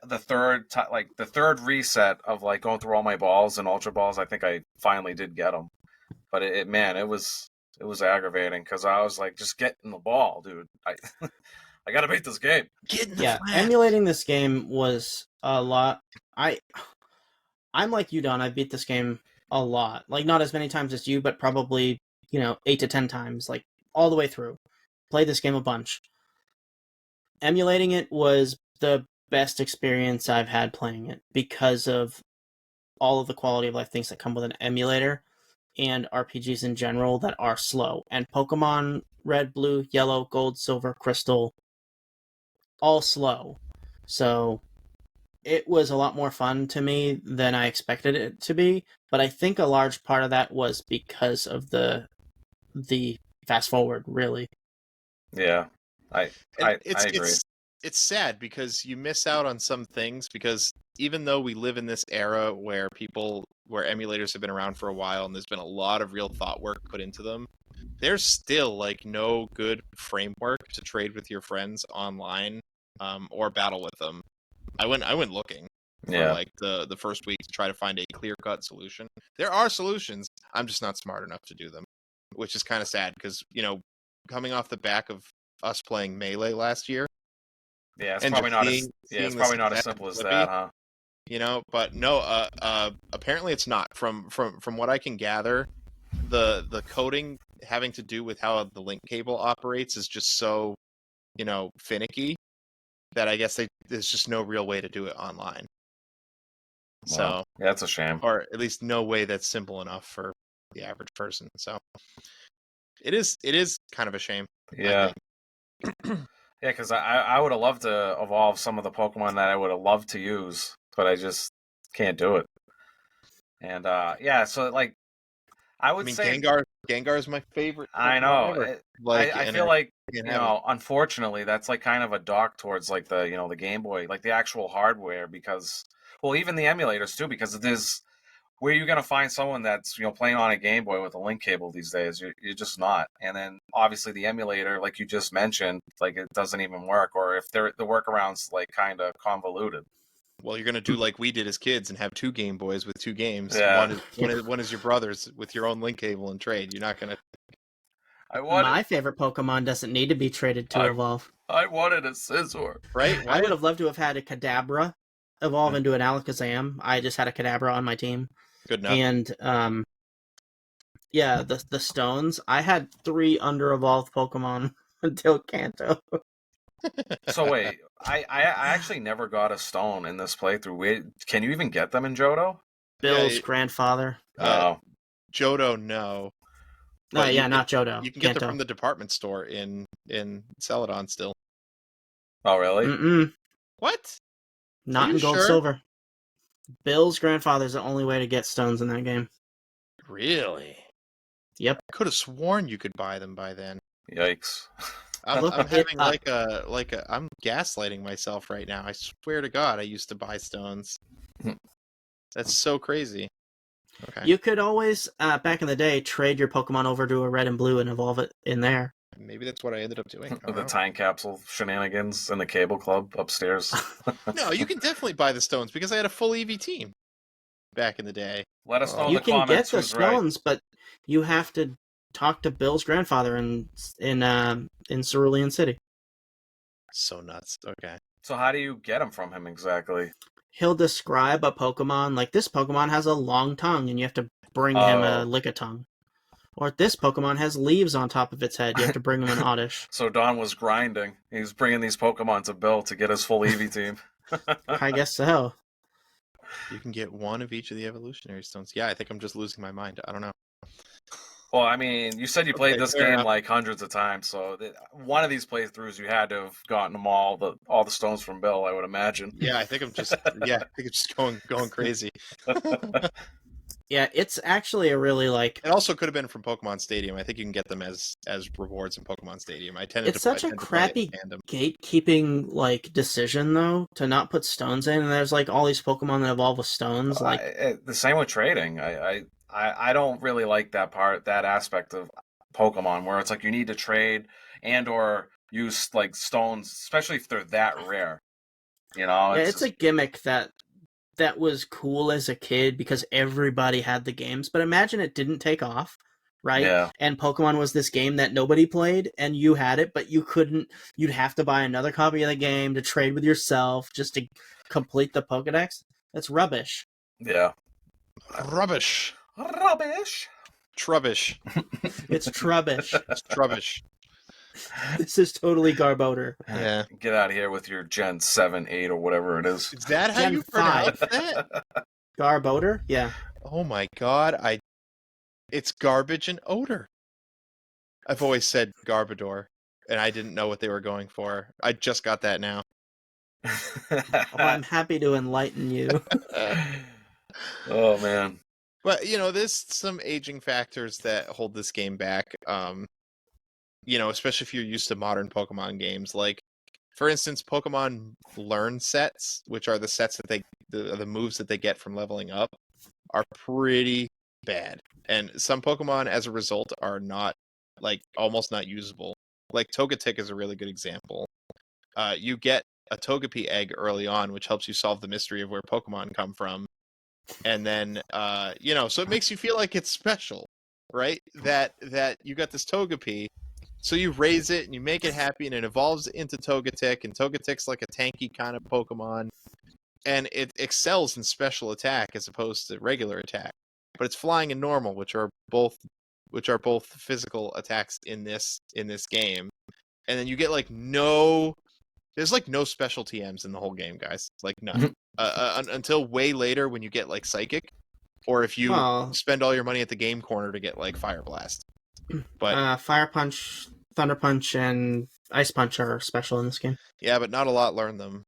S2: the third reset of like going through all my balls and Ultra Balls, I think I finally did get them. But it was aggravating because I was like, just get in the ball, dude. I gotta beat this game.
S1: Get in the flat.
S3: Emulating this game was a lot. I'm like you, Don. I beat this game a lot. Like, not as many times as you, but probably 8 to 10 times, like all the way through. Played this game a bunch. Emulating it was the best experience I've had playing it because of all of the quality of life things that come with an emulator and RPGs in general that are slow. And Pokemon Red, Blue, Yellow, Gold, Silver, Crystal, all slow. So it was a lot more fun to me than I expected it to be, but I think a large part of that was because of the fast forward, really.
S2: Yeah. I agree.
S1: It's sad because you miss out on some things, because even though we live in this era where emulators have been around for a while and there's been a lot of real thought work put into them, there's still like no good framework to trade with your friends online or battle with them. I went looking for like the first week to try to find a clear-cut solution. There are solutions. I'm just not smart enough to do them, which is kind of sad because, coming off the back of us playing Melee last year.
S2: Yeah, it's probably not as simple as that, huh?
S1: But no, apparently it's not. From what I can gather, the coding having to do with how the link cable operates is just so, finicky that I guess there's just no real way to do it online.
S2: Well, yeah, that's a shame.
S1: Or at least no way that's simple enough for the average person. So it is kind of a shame.
S2: Yeah. Yeah, because I would have loved to evolve some of the Pokemon that I would have loved to use, but I just can't do it. And so like, I
S1: I
S2: would
S1: mean,
S2: say
S1: Gengar is my favorite
S2: I
S1: Pokemon
S2: know.
S1: ever.
S2: I
S1: And
S2: feel like
S1: can't have it.
S2: unfortunately, that's like kind of a dock towards like the Game Boy, like the actual hardware, because well, even the emulators too, because there's where you're gonna find someone that's playing on a Game Boy with a link cable these days. You're just not. And then obviously the emulator, like you just mentioned, like it doesn't even work, or if the workarounds like kind of convoluted.
S1: Well, you're gonna do like we did as kids and have 2 Game Boys with 2 games.
S2: Yeah,
S1: One is your brother's with your own link cable and trade. You're not gonna.
S2: I wanted
S3: My favorite Pokemon doesn't need to be traded to
S2: I
S3: evolve.
S2: I wanted a Scizor.
S1: Right?
S3: I would have loved to have had a Kadabra evolve
S1: Mm.
S3: into an Alakazam. I just had a Kadabra on my team.
S1: Good enough.
S3: And yeah, the stones. I had 3 under evolved Pokemon until Kanto.
S2: So wait, I actually never got a stone in this playthrough. Wait, can you even get them in Johto?
S3: Bill's
S1: Yeah,
S3: grandfather.
S2: Oh,
S1: Johto, no.
S3: No,
S1: But
S3: yeah, not Johto.
S1: you can get them
S3: Kanto.
S1: from the department store in Celadon still.
S2: oh really?
S3: Mm-mm.
S1: What?
S3: Not
S1: you
S3: in Gold
S1: sure?
S3: Silver. Bill's grandfather is the only way to get stones in that game.
S1: Really?
S3: Yep.
S1: I could have sworn you could buy them by then.
S2: Yikes!
S3: Look
S1: I'm
S3: it
S1: having
S3: up.
S1: I'm gaslighting myself right now. I swear to God, I used to buy stones. That's so crazy. Okay.
S3: You could always, back in the day, trade your Pokemon over to a red and blue and evolve it in there.
S1: Maybe that's what I ended up doing. I don't
S2: The
S1: know.
S2: time capsule shenanigans in the cable club upstairs.
S1: No, you can definitely buy the stones because I had a full EV team back in the day.
S2: Let us know in
S3: You
S2: the
S3: can get
S2: comments
S3: the
S2: who's right.
S3: stones, but you have to talk to Bill's grandfather in Cerulean City.
S1: So nuts. Okay.
S2: So how do you get them from him exactly?
S3: He'll describe a Pokemon like this Pokemon has a long tongue, and you have to bring him a
S2: Oh.
S3: Lickitung. Or this Pokemon has leaves on top of its head. You have to bring him an Oddish.
S2: So Don was grinding. He was bringing these Pokemon to Bill to get his full Eevee team.
S3: I guess so.
S1: You can get one of each of the evolutionary stones. Yeah, I think I'm just losing my mind. I don't know.
S2: Well, I mean, you said you played
S1: Okay,
S2: this
S1: fair
S2: game
S1: enough.
S2: like hundreds of times, so one of these playthroughs you had to have gotten them all the stones from Bill, I would imagine.
S1: Yeah, I think I'm just going crazy.
S3: Yeah, it's actually a really
S1: It also could have been from Pokemon Stadium. I think you can get them as rewards in Pokemon Stadium.
S3: it's such a crappy
S1: to play it in tandem.
S3: gatekeeping decision though to not put stones in, and there's like all these Pokemon that evolve with stones.
S2: The same with trading. I don't really like that aspect of Pokemon where it's like you need to trade and or use like stones, especially if they're that rare.
S3: Yeah,
S2: It's
S3: it's a gimmick that was cool as a kid because everybody had the games. But imagine it didn't take off, right?
S2: Yeah.
S3: And Pokemon was this game that nobody played, and you had it, but you couldn't. You'd have to buy another copy of the game to trade with yourself just to complete the Pokedex. That's rubbish.
S2: Yeah.
S1: Rubbish.
S2: Rubbish.
S1: Trubbish.
S3: It's trubbish.
S1: It's trubbish.
S3: This is totally Garbodor.
S1: Yeah.
S2: Get out of here with your Gen 7, 8, or whatever it is.
S1: Is that how
S3: Gen
S1: you
S3: 5.
S1: pronounce that?
S3: Garbodor? Yeah.
S1: Oh my God! It's garbage and odor. I've always said Garbodor, and I didn't know what they were going for. I just got that now.
S3: Oh, I'm happy to enlighten you.
S2: Oh, man.
S1: But there's some aging factors that hold this game back. Especially if you're used to modern Pokemon games. Like, for instance, Pokemon Learn sets, which are the sets that the moves that they get from leveling up, are pretty bad. And some Pokemon, as a result, are not, like, almost not usable. Like, Togetic is a really good example. You get a Togepi egg early on, which helps you solve the mystery of where Pokemon come from. And then, so it makes you feel like it's special, right? That you got this Togepi, so you raise it and you make it happy, and it evolves into Togetic, and Togetic's like a tanky kind of Pokemon, and it excels in special attack as opposed to regular attack. But it's flying and normal, which are both physical attacks in this game. And then you get there's like no special TMs in the whole game, guys. Like none. Until way later when you get like Psychic, or if you spend all your money at the game corner to get like Fire Blast. But
S3: Fire Punch, Thunder Punch, and Ice Punch are special in this game.
S1: Yeah, but not a lot learn them.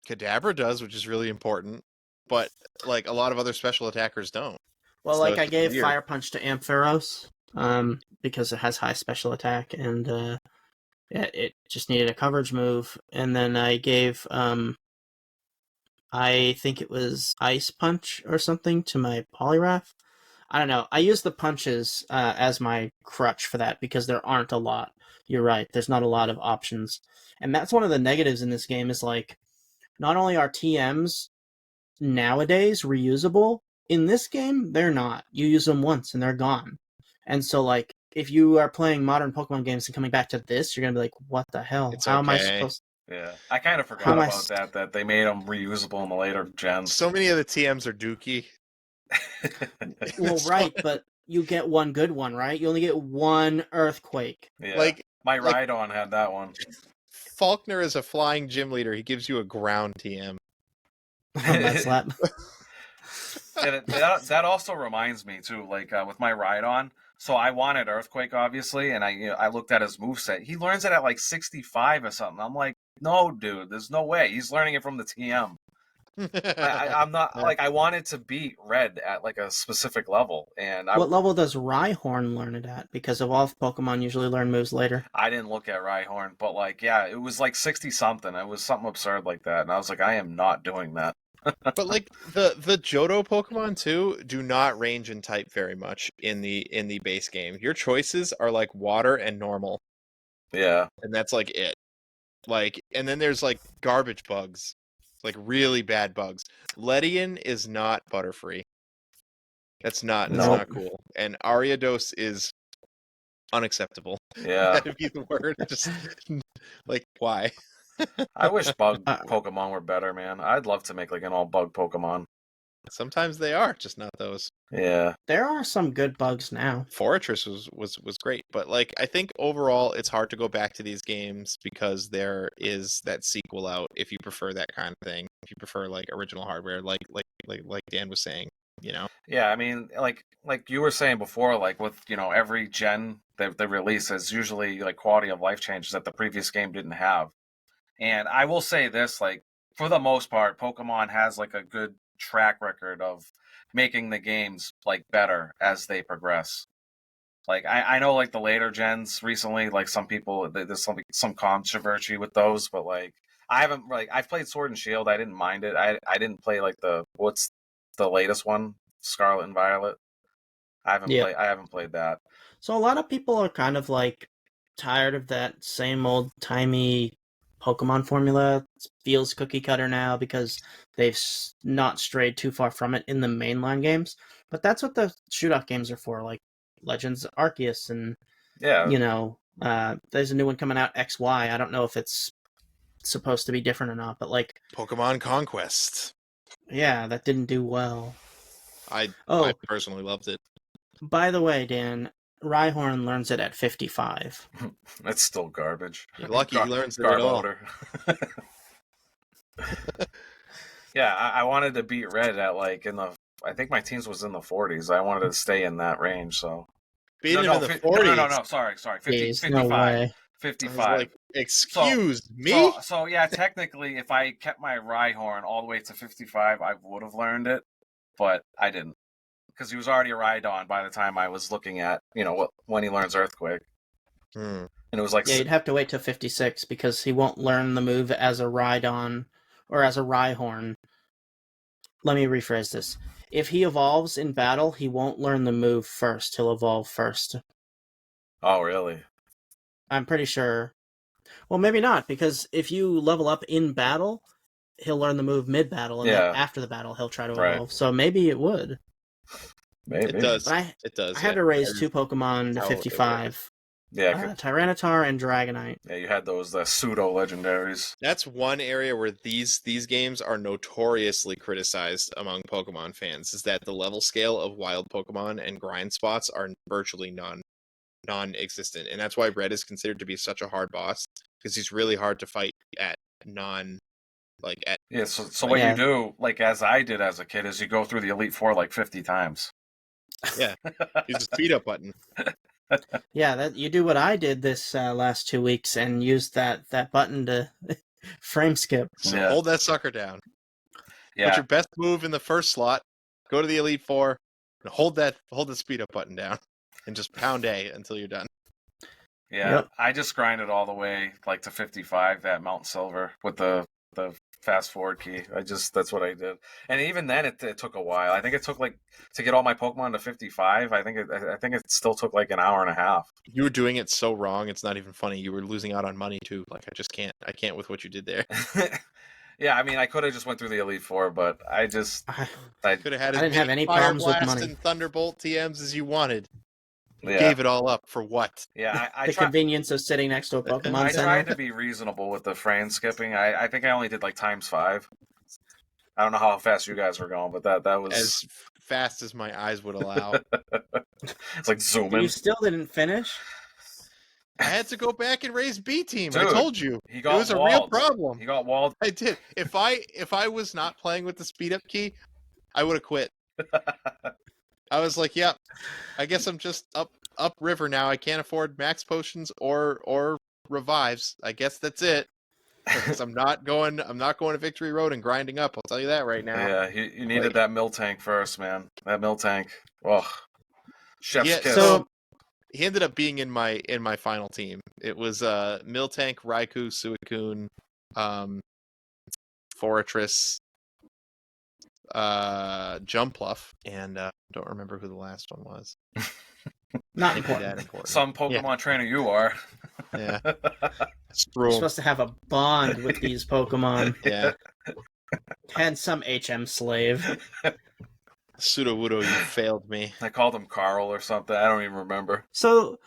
S1: Kadabra does, which is really important, but like a lot of other special attackers don't.
S3: Well,
S1: So
S3: like I
S1: it's
S3: gave
S1: weird.
S3: Fire Punch to Ampharos, because it has high special attack, and it just needed a coverage move. And then I gave I think it was Ice Punch or something to my Poliwrath. I don't know. I use the punches as my crutch for that because there aren't a lot. You're right. There's not a lot of options, and that's one of the negatives in this game. Is like not only are TMs nowadays reusable, in this game they're not. You use them once and they're gone. And so like if you are playing modern Pokemon games and coming back to this, you're gonna be like, what the hell?
S1: It's
S3: How am I
S1: okay.
S3: supposed?
S2: Yeah, I kind of
S3: How
S2: forgot
S3: am I?
S2: about that they made them reusable in the later gens.
S1: So many of the TMs are dookie.
S3: Well,
S1: So,
S3: right, but you get one good one, right? You only get one Earthquake.
S2: Yeah,
S1: like
S2: my
S1: like-
S2: Rhydon had that one.
S1: Faulkner is a flying gym leader. He gives you a ground TM.
S3: Mud slap.
S2: And that also reminds me too, like with my Rhydon. So I wanted Earthquake, obviously, and I looked at his moveset. He learns it at like 65 or something. I'm like, no, dude, there's no way. He's learning it from the TM. I'm not like I wanted to beat Red at like a specific level, and
S3: What level does Rhyhorn learn it at? Because evolved Pokemon usually learn moves later.
S2: I didn't look at Rhyhorn, but like, yeah, it was like 60 something. It was something absurd like that, and I was like, I am not doing that.
S1: But like the Johto Pokemon too do not range in type very much in the base game. Your choices are like water and normal,
S2: Yeah,
S1: and that's like it. Like, and then there's like garbage bugs, like really bad bugs. Ledian is not Butterfree. That's not cool. And Ariados is unacceptable.
S2: yeah.
S1: That'd be the word. Just like why?
S2: I wish bug
S3: Uh,
S2: Pokemon were better, man. I'd love to make like an all bug Pokemon.
S1: Sometimes they are, just not those.
S2: Yeah,
S3: There are some good bugs now.
S1: Fortress was great, but like I think overall it's hard to go back to these games because there is that sequel out if you prefer that kind of thing. If you prefer like original hardware, like Dan was saying, you know.
S2: yeah. I mean, like you were saying before, like with every gen that they release is usually like quality of life changes that the previous game didn't have. And I will say this, like for the most part, Pokemon has like a good track record of making the games like better as they progress. Like I know like the later gens recently, like some people there's some controversy with those, but like I haven't like I've played Sword and Shield. I didn't mind it. I didn't play like what's the latest one, Scarlet and Violet.
S3: Yeah.
S2: I haven't played that.
S3: So a lot of people are kind of like tired of that same old timey Pokemon formula. It feels cookie cutter now because they've not strayed too far from it in the mainline games. But that's what the shootout games are for, like Legends Arceus and
S2: Yeah,
S3: there's a new one coming out, XY. I don't know if it's supposed to be different or not, but like
S1: Pokemon Conquest.
S3: yeah, that didn't do well.
S1: I
S3: Oh,
S1: personally loved it.
S3: by the way, Dan, Rhyhorn learns it at 55.
S2: it's still garbage.
S1: You're lucky he learns it at all.
S2: Garbodor. Yeah, I wanted to beat Red at like I think my teams was in the 40s. I wanted to stay in that range, so.
S1: Beat him in the
S2: 40s.
S1: 40s.
S2: No, sorry. 50,
S3: Jeez,
S2: 55.
S3: no way.
S2: 55.
S1: I was like, excuse me?
S2: So yeah, technically, if I kept my Rhyhorn all the way to 55, I would have learned it, but I didn't. Because he was already a Rhydon by the time I was looking at, when he learns Earthquake.
S1: Hmm.
S2: And it was like...
S3: Yeah, you'd have to wait till 56 because he won't learn the move as a Rhydon or as a Rhyhorn. Let me rephrase this. If he evolves in battle, he won't learn the move first. He'll evolve first.
S2: Oh, really?
S3: I'm pretty sure. Well, maybe not, because if you level up in battle, he'll learn the move mid-battle, and then after the battle, he'll try to evolve. So maybe it would.
S2: Maybe.
S1: It does.
S3: But
S1: It does.
S3: I had to raise two Pokemon to
S1: how it
S3: 55.
S2: Yeah,
S3: Tyranitar and Dragonite.
S2: yeah, you had those pseudo-legendaries.
S1: That's one area where these games are notoriously criticized among Pokemon fans, is that the level scale of wild Pokemon and grind spots are virtually non-existent. And that's why Red is considered to be such a hard boss, because he's really hard to fight at
S2: Yeah, so what you do, like as I did as a kid, is you go through the Elite Four like 50 times.
S1: Yeah. Use the speed up button.
S3: Yeah, that you do what I did this last 2 weeks and use that button to frame skip.
S1: So
S2: Yeah.
S1: hold that sucker down.
S2: Yeah.
S1: Put your best move in the first slot. Go to the Elite Four. Hold the speed up button down and just pound A until you're done.
S2: Yeah,
S3: Yep.
S2: I just grinded all the way like to 55 that Mount Silver with the fast forward key. That's what I did, and even then it took a while. I think it took like to get all my Pokemon to 55. I think it still took like an hour and a half.
S1: You were doing it so wrong. It's not even funny. You were losing out on money too. Like I can't with what you did there.
S2: Yeah, I mean, I could have just went through the Elite Four, but I
S1: Could have had
S3: I
S1: as
S3: didn't have
S1: many
S3: any
S1: Fire
S3: problems with
S1: Blast
S3: money.
S1: and Thunderbolt TMs as you wanted. You
S2: yeah.
S1: gave it all up for what?
S2: Yeah, I
S3: The
S2: tried.
S3: convenience of sitting next to a Pokemon
S2: I
S3: Center.
S2: tried to be reasonable with the frame skipping. I think I only did like ×5. I don't know how fast you guys were going, but that was
S1: As fast as my eyes would allow.
S2: it's like zooming.
S3: You still didn't finish?
S1: I had to go back and raise B team.
S2: Dude,
S1: I told you.
S2: He
S1: It
S2: got
S1: was a
S2: walled.
S1: real problem.
S2: He got walled.
S1: I did. If I was not playing with the speed up key, I would have quit. I was like, yep. I guess I'm just up river now. I can't afford max potions or revives. I guess that's it. Because I'm not going to Victory Road and grinding up. I'll tell you that right now.
S2: Yeah, you needed that mill tank first, man. That mill tank. Oh, chef's kiss.
S3: So
S1: he ended up being in my final team. It was Miltank, Raikou, Suicune, Fortress, Jumpluff, and don't remember who the last one was.
S3: not
S1: Maybe that
S3: important.
S1: important.
S2: Some Pokemon trainer you are.
S1: Yeah.
S3: You're supposed to have a bond with these Pokemon.
S1: Yeah.
S3: And some HM slave.
S1: Sudowoodo, you failed me.
S2: I called him Carl or something. I don't even remember.
S3: So,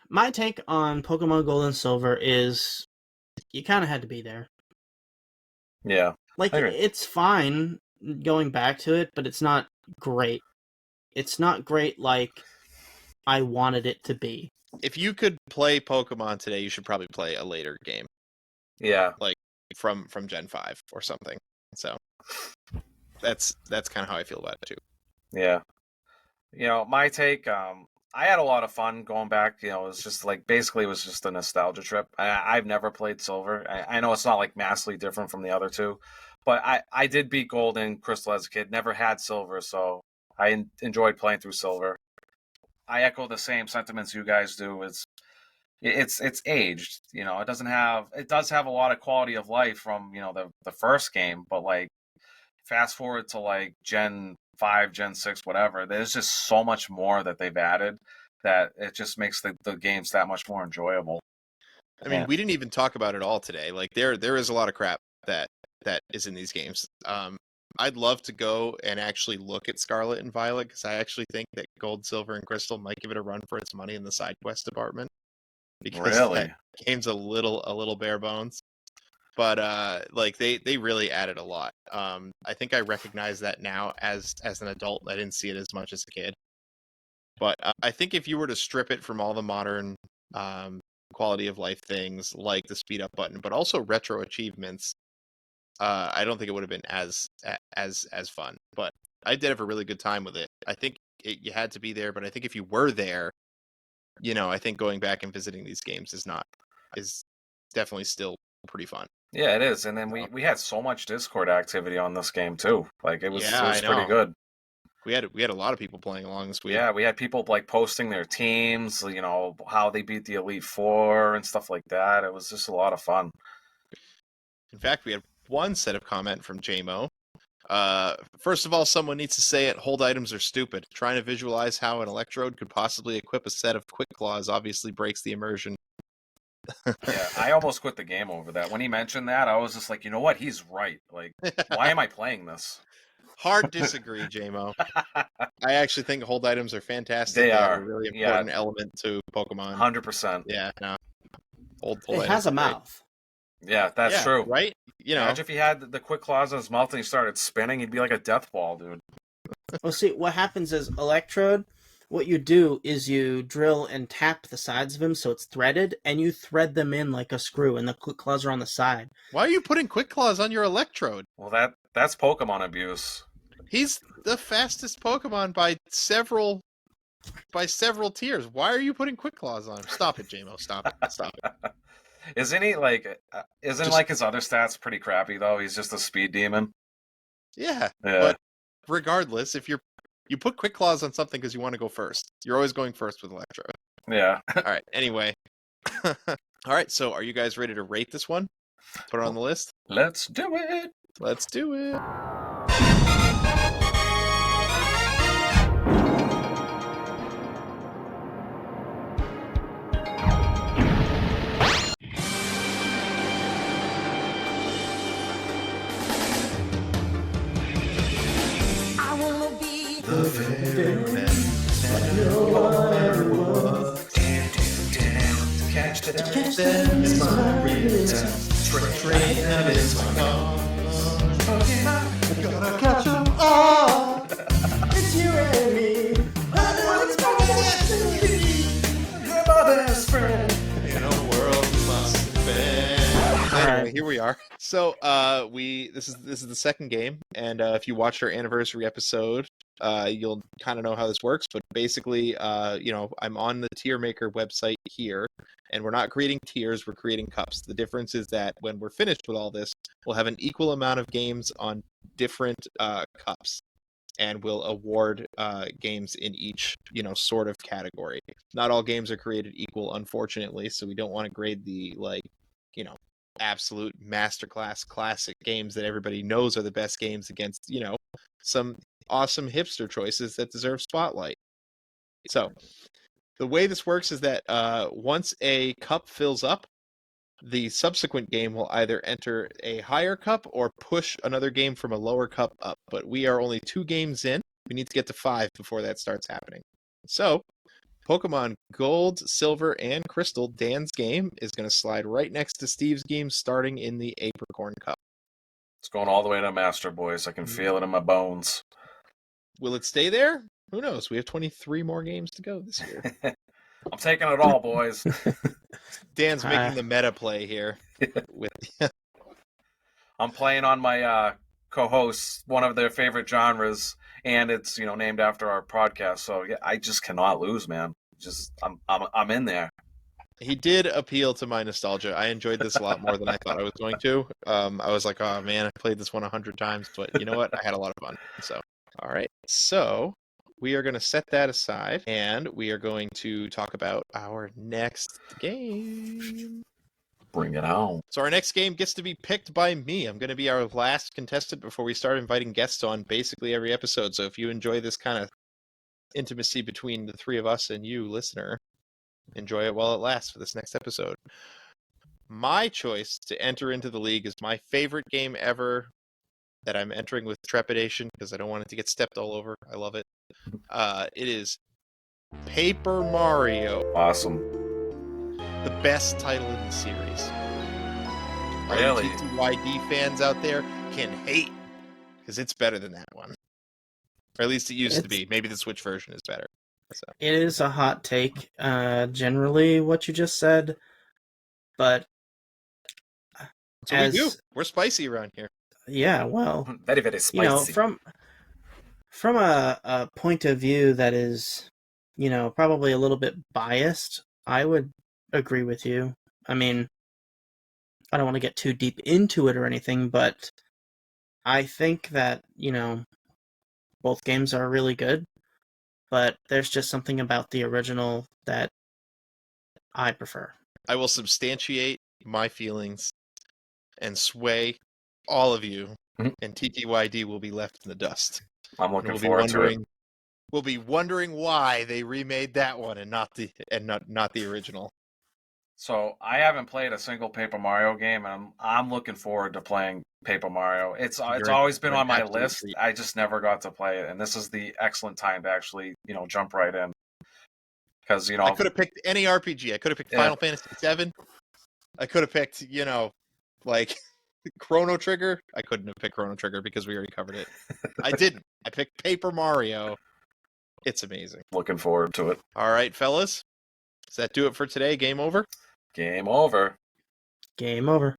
S3: my take on Pokemon Gold and Silver is you kind of had to be there.
S2: Yeah.
S3: Like,
S2: I agree.
S3: it's fine going back to it, but it's not great. It's not great like I wanted it to be.
S1: If you could play Pokemon today, you should probably play a later game.
S2: Yeah.
S1: Like from Gen 5 or something. So that's kind of how I feel about it too.
S2: Yeah. You know, my take, I had a lot of fun going back. You know, it was just like basically it was just a nostalgia trip. I've never played Silver. I know it's not like massively different from the other two, but I did beat Gold and Crystal as a kid. Never had Silver, so I enjoyed playing through Silver. I echo the same sentiments you guys do. It's aged. You know, it does have a lot of quality of life from, you know, the first game, but like fast forward to like Gen 5, Gen 6, whatever, there's just so much more that they've added that it just makes the games that much more enjoyable.
S1: I mean, we didn't even talk about it all today. Like there is a lot of crap that is in these games. I'd love to go and actually look at Scarlet and Violet because I actually think that Gold, Silver, and Crystal might give it a run for its money in the side quest department. Because
S2: Really?
S1: that game's a little bare bones. But like they really added a lot. I think I recognize that now as an adult. I didn't see it as much as a kid. But I think if you were to strip it from all the modern quality of life things like the speed up button, but also retro achievements, I don't think it would have been as fun. But I did have a really good time with it. I think you had to be there, but I think if you were there, you know, I think going back and visiting these games is definitely still pretty fun.
S2: Yeah, it is. And then we had so much Discord activity on this game too. Like it was pretty good.
S1: We had a lot of people playing along this week.
S2: Yeah, we had people like posting their teams, you know, how they beat the Elite Four and stuff like that. It was just a lot of fun.
S1: In fact, we had one set of comment from JMO. First of all, someone needs to say it. Hold items are stupid. Trying to visualize how an electrode could possibly equip a set of quick claws obviously breaks the immersion.
S2: Yeah, I almost quit the game over that. When he mentioned that, I was just like, you know what? He's right. Like, why am I playing this?
S1: Hard disagree, JMO. I actually think hold items are fantastic.
S2: They
S1: have
S2: are.
S1: a really important element to Pokemon.
S2: 100%.
S1: Yeah, no. Hold
S3: It
S1: items
S3: has a
S1: are great.
S3: mouth.
S2: Yeah, that's true.
S1: Right? You know,
S2: Imagine if he had the quick claws in his mouth and he started spinning, he'd be like a death ball, dude.
S3: Well, see, what happens is Electrode, what you do is you drill and tap the sides of him so it's threaded, and you thread them in like a screw, and the quick claws are on the side.
S1: why are you putting quick claws on your electrode?
S2: Well, that's Pokemon abuse.
S1: He's the fastest Pokemon by several tiers. Why are you putting quick claws on him? Stop it, JMO. Stop it. Stop it.
S2: Isn't he like? Isn't like his other stats pretty crappy though? He's just a speed demon.
S1: Yeah,
S2: Yeah.
S1: but regardless, if you're You put Quick Claws on something because you want to go first. You're always going first with Electrode.
S2: Yeah.
S1: All right. Anyway. All right. So, are you guys ready to rate this one? Put it on the list.
S2: Let's do it.
S1: Let's do it.
S2: Catch the
S3: them is my real test.
S1: Train them is my cause.
S3: Gotta catch them all. It's you and me.
S2: You're my best friend.
S1: In a world we must defend. Anyway, here we are. So, this is the second game, and if you watched our anniversary episode, you'll kind of know how this works. But basically, I'm on the tier maker website here, and we're not creating tiers; we're creating cups. The difference is that when we're finished with all this, we'll have an equal amount of games on different cups, and we'll award games in each sort of category. Not all games are created equal, unfortunately, so we don't want to grade the absolute masterclass classic games that everybody knows are the best games against some awesome hipster choices that deserve spotlight. So the way this works is that once a cup fills up, the subsequent game will either enter a higher cup or push another game from a lower cup up. But we are only 2 games in. We need to get to 5 before that starts happening. So Pokemon Gold, Silver, and Crystal, Dan's game, is going to slide right next to Steve's game, starting in the Apricorn Cup.
S2: It's going all the way to Master, boys. I can feel it in my bones.
S1: Will it stay there? Who knows? We have 23 more games to go this year.
S2: I'm taking it all, boys.
S1: Dan's making the meta play here.
S2: I'm playing on my co-hosts, one of their favorite genres, and it's named after our podcast. So yeah, I just cannot lose, man. I'm in there.
S1: He did appeal to my nostalgia. I enjoyed this a lot more than I thought I was going to. I was like, oh man, I played this one 100 times, but you know what? I had a lot of fun. So, all right. So we are going to set that aside, and we are going to talk about our next game.
S2: Bring it on.
S1: So our next game gets to be picked by me. I'm going to be our last contestant before we start inviting guests on basically every episode. So if you enjoy this kind of intimacy between the 3 of us and you, listener, enjoy it while it lasts for this next episode. My choice to enter into the league is my favorite game ever that I'm entering with trepidation because I don't want it to get stepped all over. I love it. It is Paper Mario.
S2: Awesome.
S1: The best title in the series.
S2: Really?
S1: All you TTYD fans out there can hate because it's better than that one. Or at least it used to be. Maybe the Switch version is better. So.
S3: It is a hot take, generally, what you just said, but
S1: we do. We're spicy around here.
S3: Yeah, well,
S2: very, very spicy.
S3: From a point of view that is, probably a little bit biased, I would agree with you. I mean, I don't want to get too deep into it or anything, but I think that, both games are really good. But there's just something about the original that I prefer.
S1: I will substantiate my feelings and sway all of you, and TTYD will be left in the dust.
S2: I'm looking forward to it.
S1: We'll be wondering why they remade that one and not the original.
S2: So I haven't played a single Paper Mario game, and I'm looking forward to playing Paper Mario. It's always been on my list. I just never got to play it, and this is the excellent time to actually jump right in. Because I
S1: could have picked any RPG. I could have picked Final Fantasy VII. I could have picked like Chrono Trigger. I couldn't have picked Chrono Trigger because we already covered it. I didn't. I picked Paper Mario. It's amazing.
S2: Looking forward to it.
S1: All right, fellas. Does that do it for today? Game over?
S2: Game over.
S3: Game over.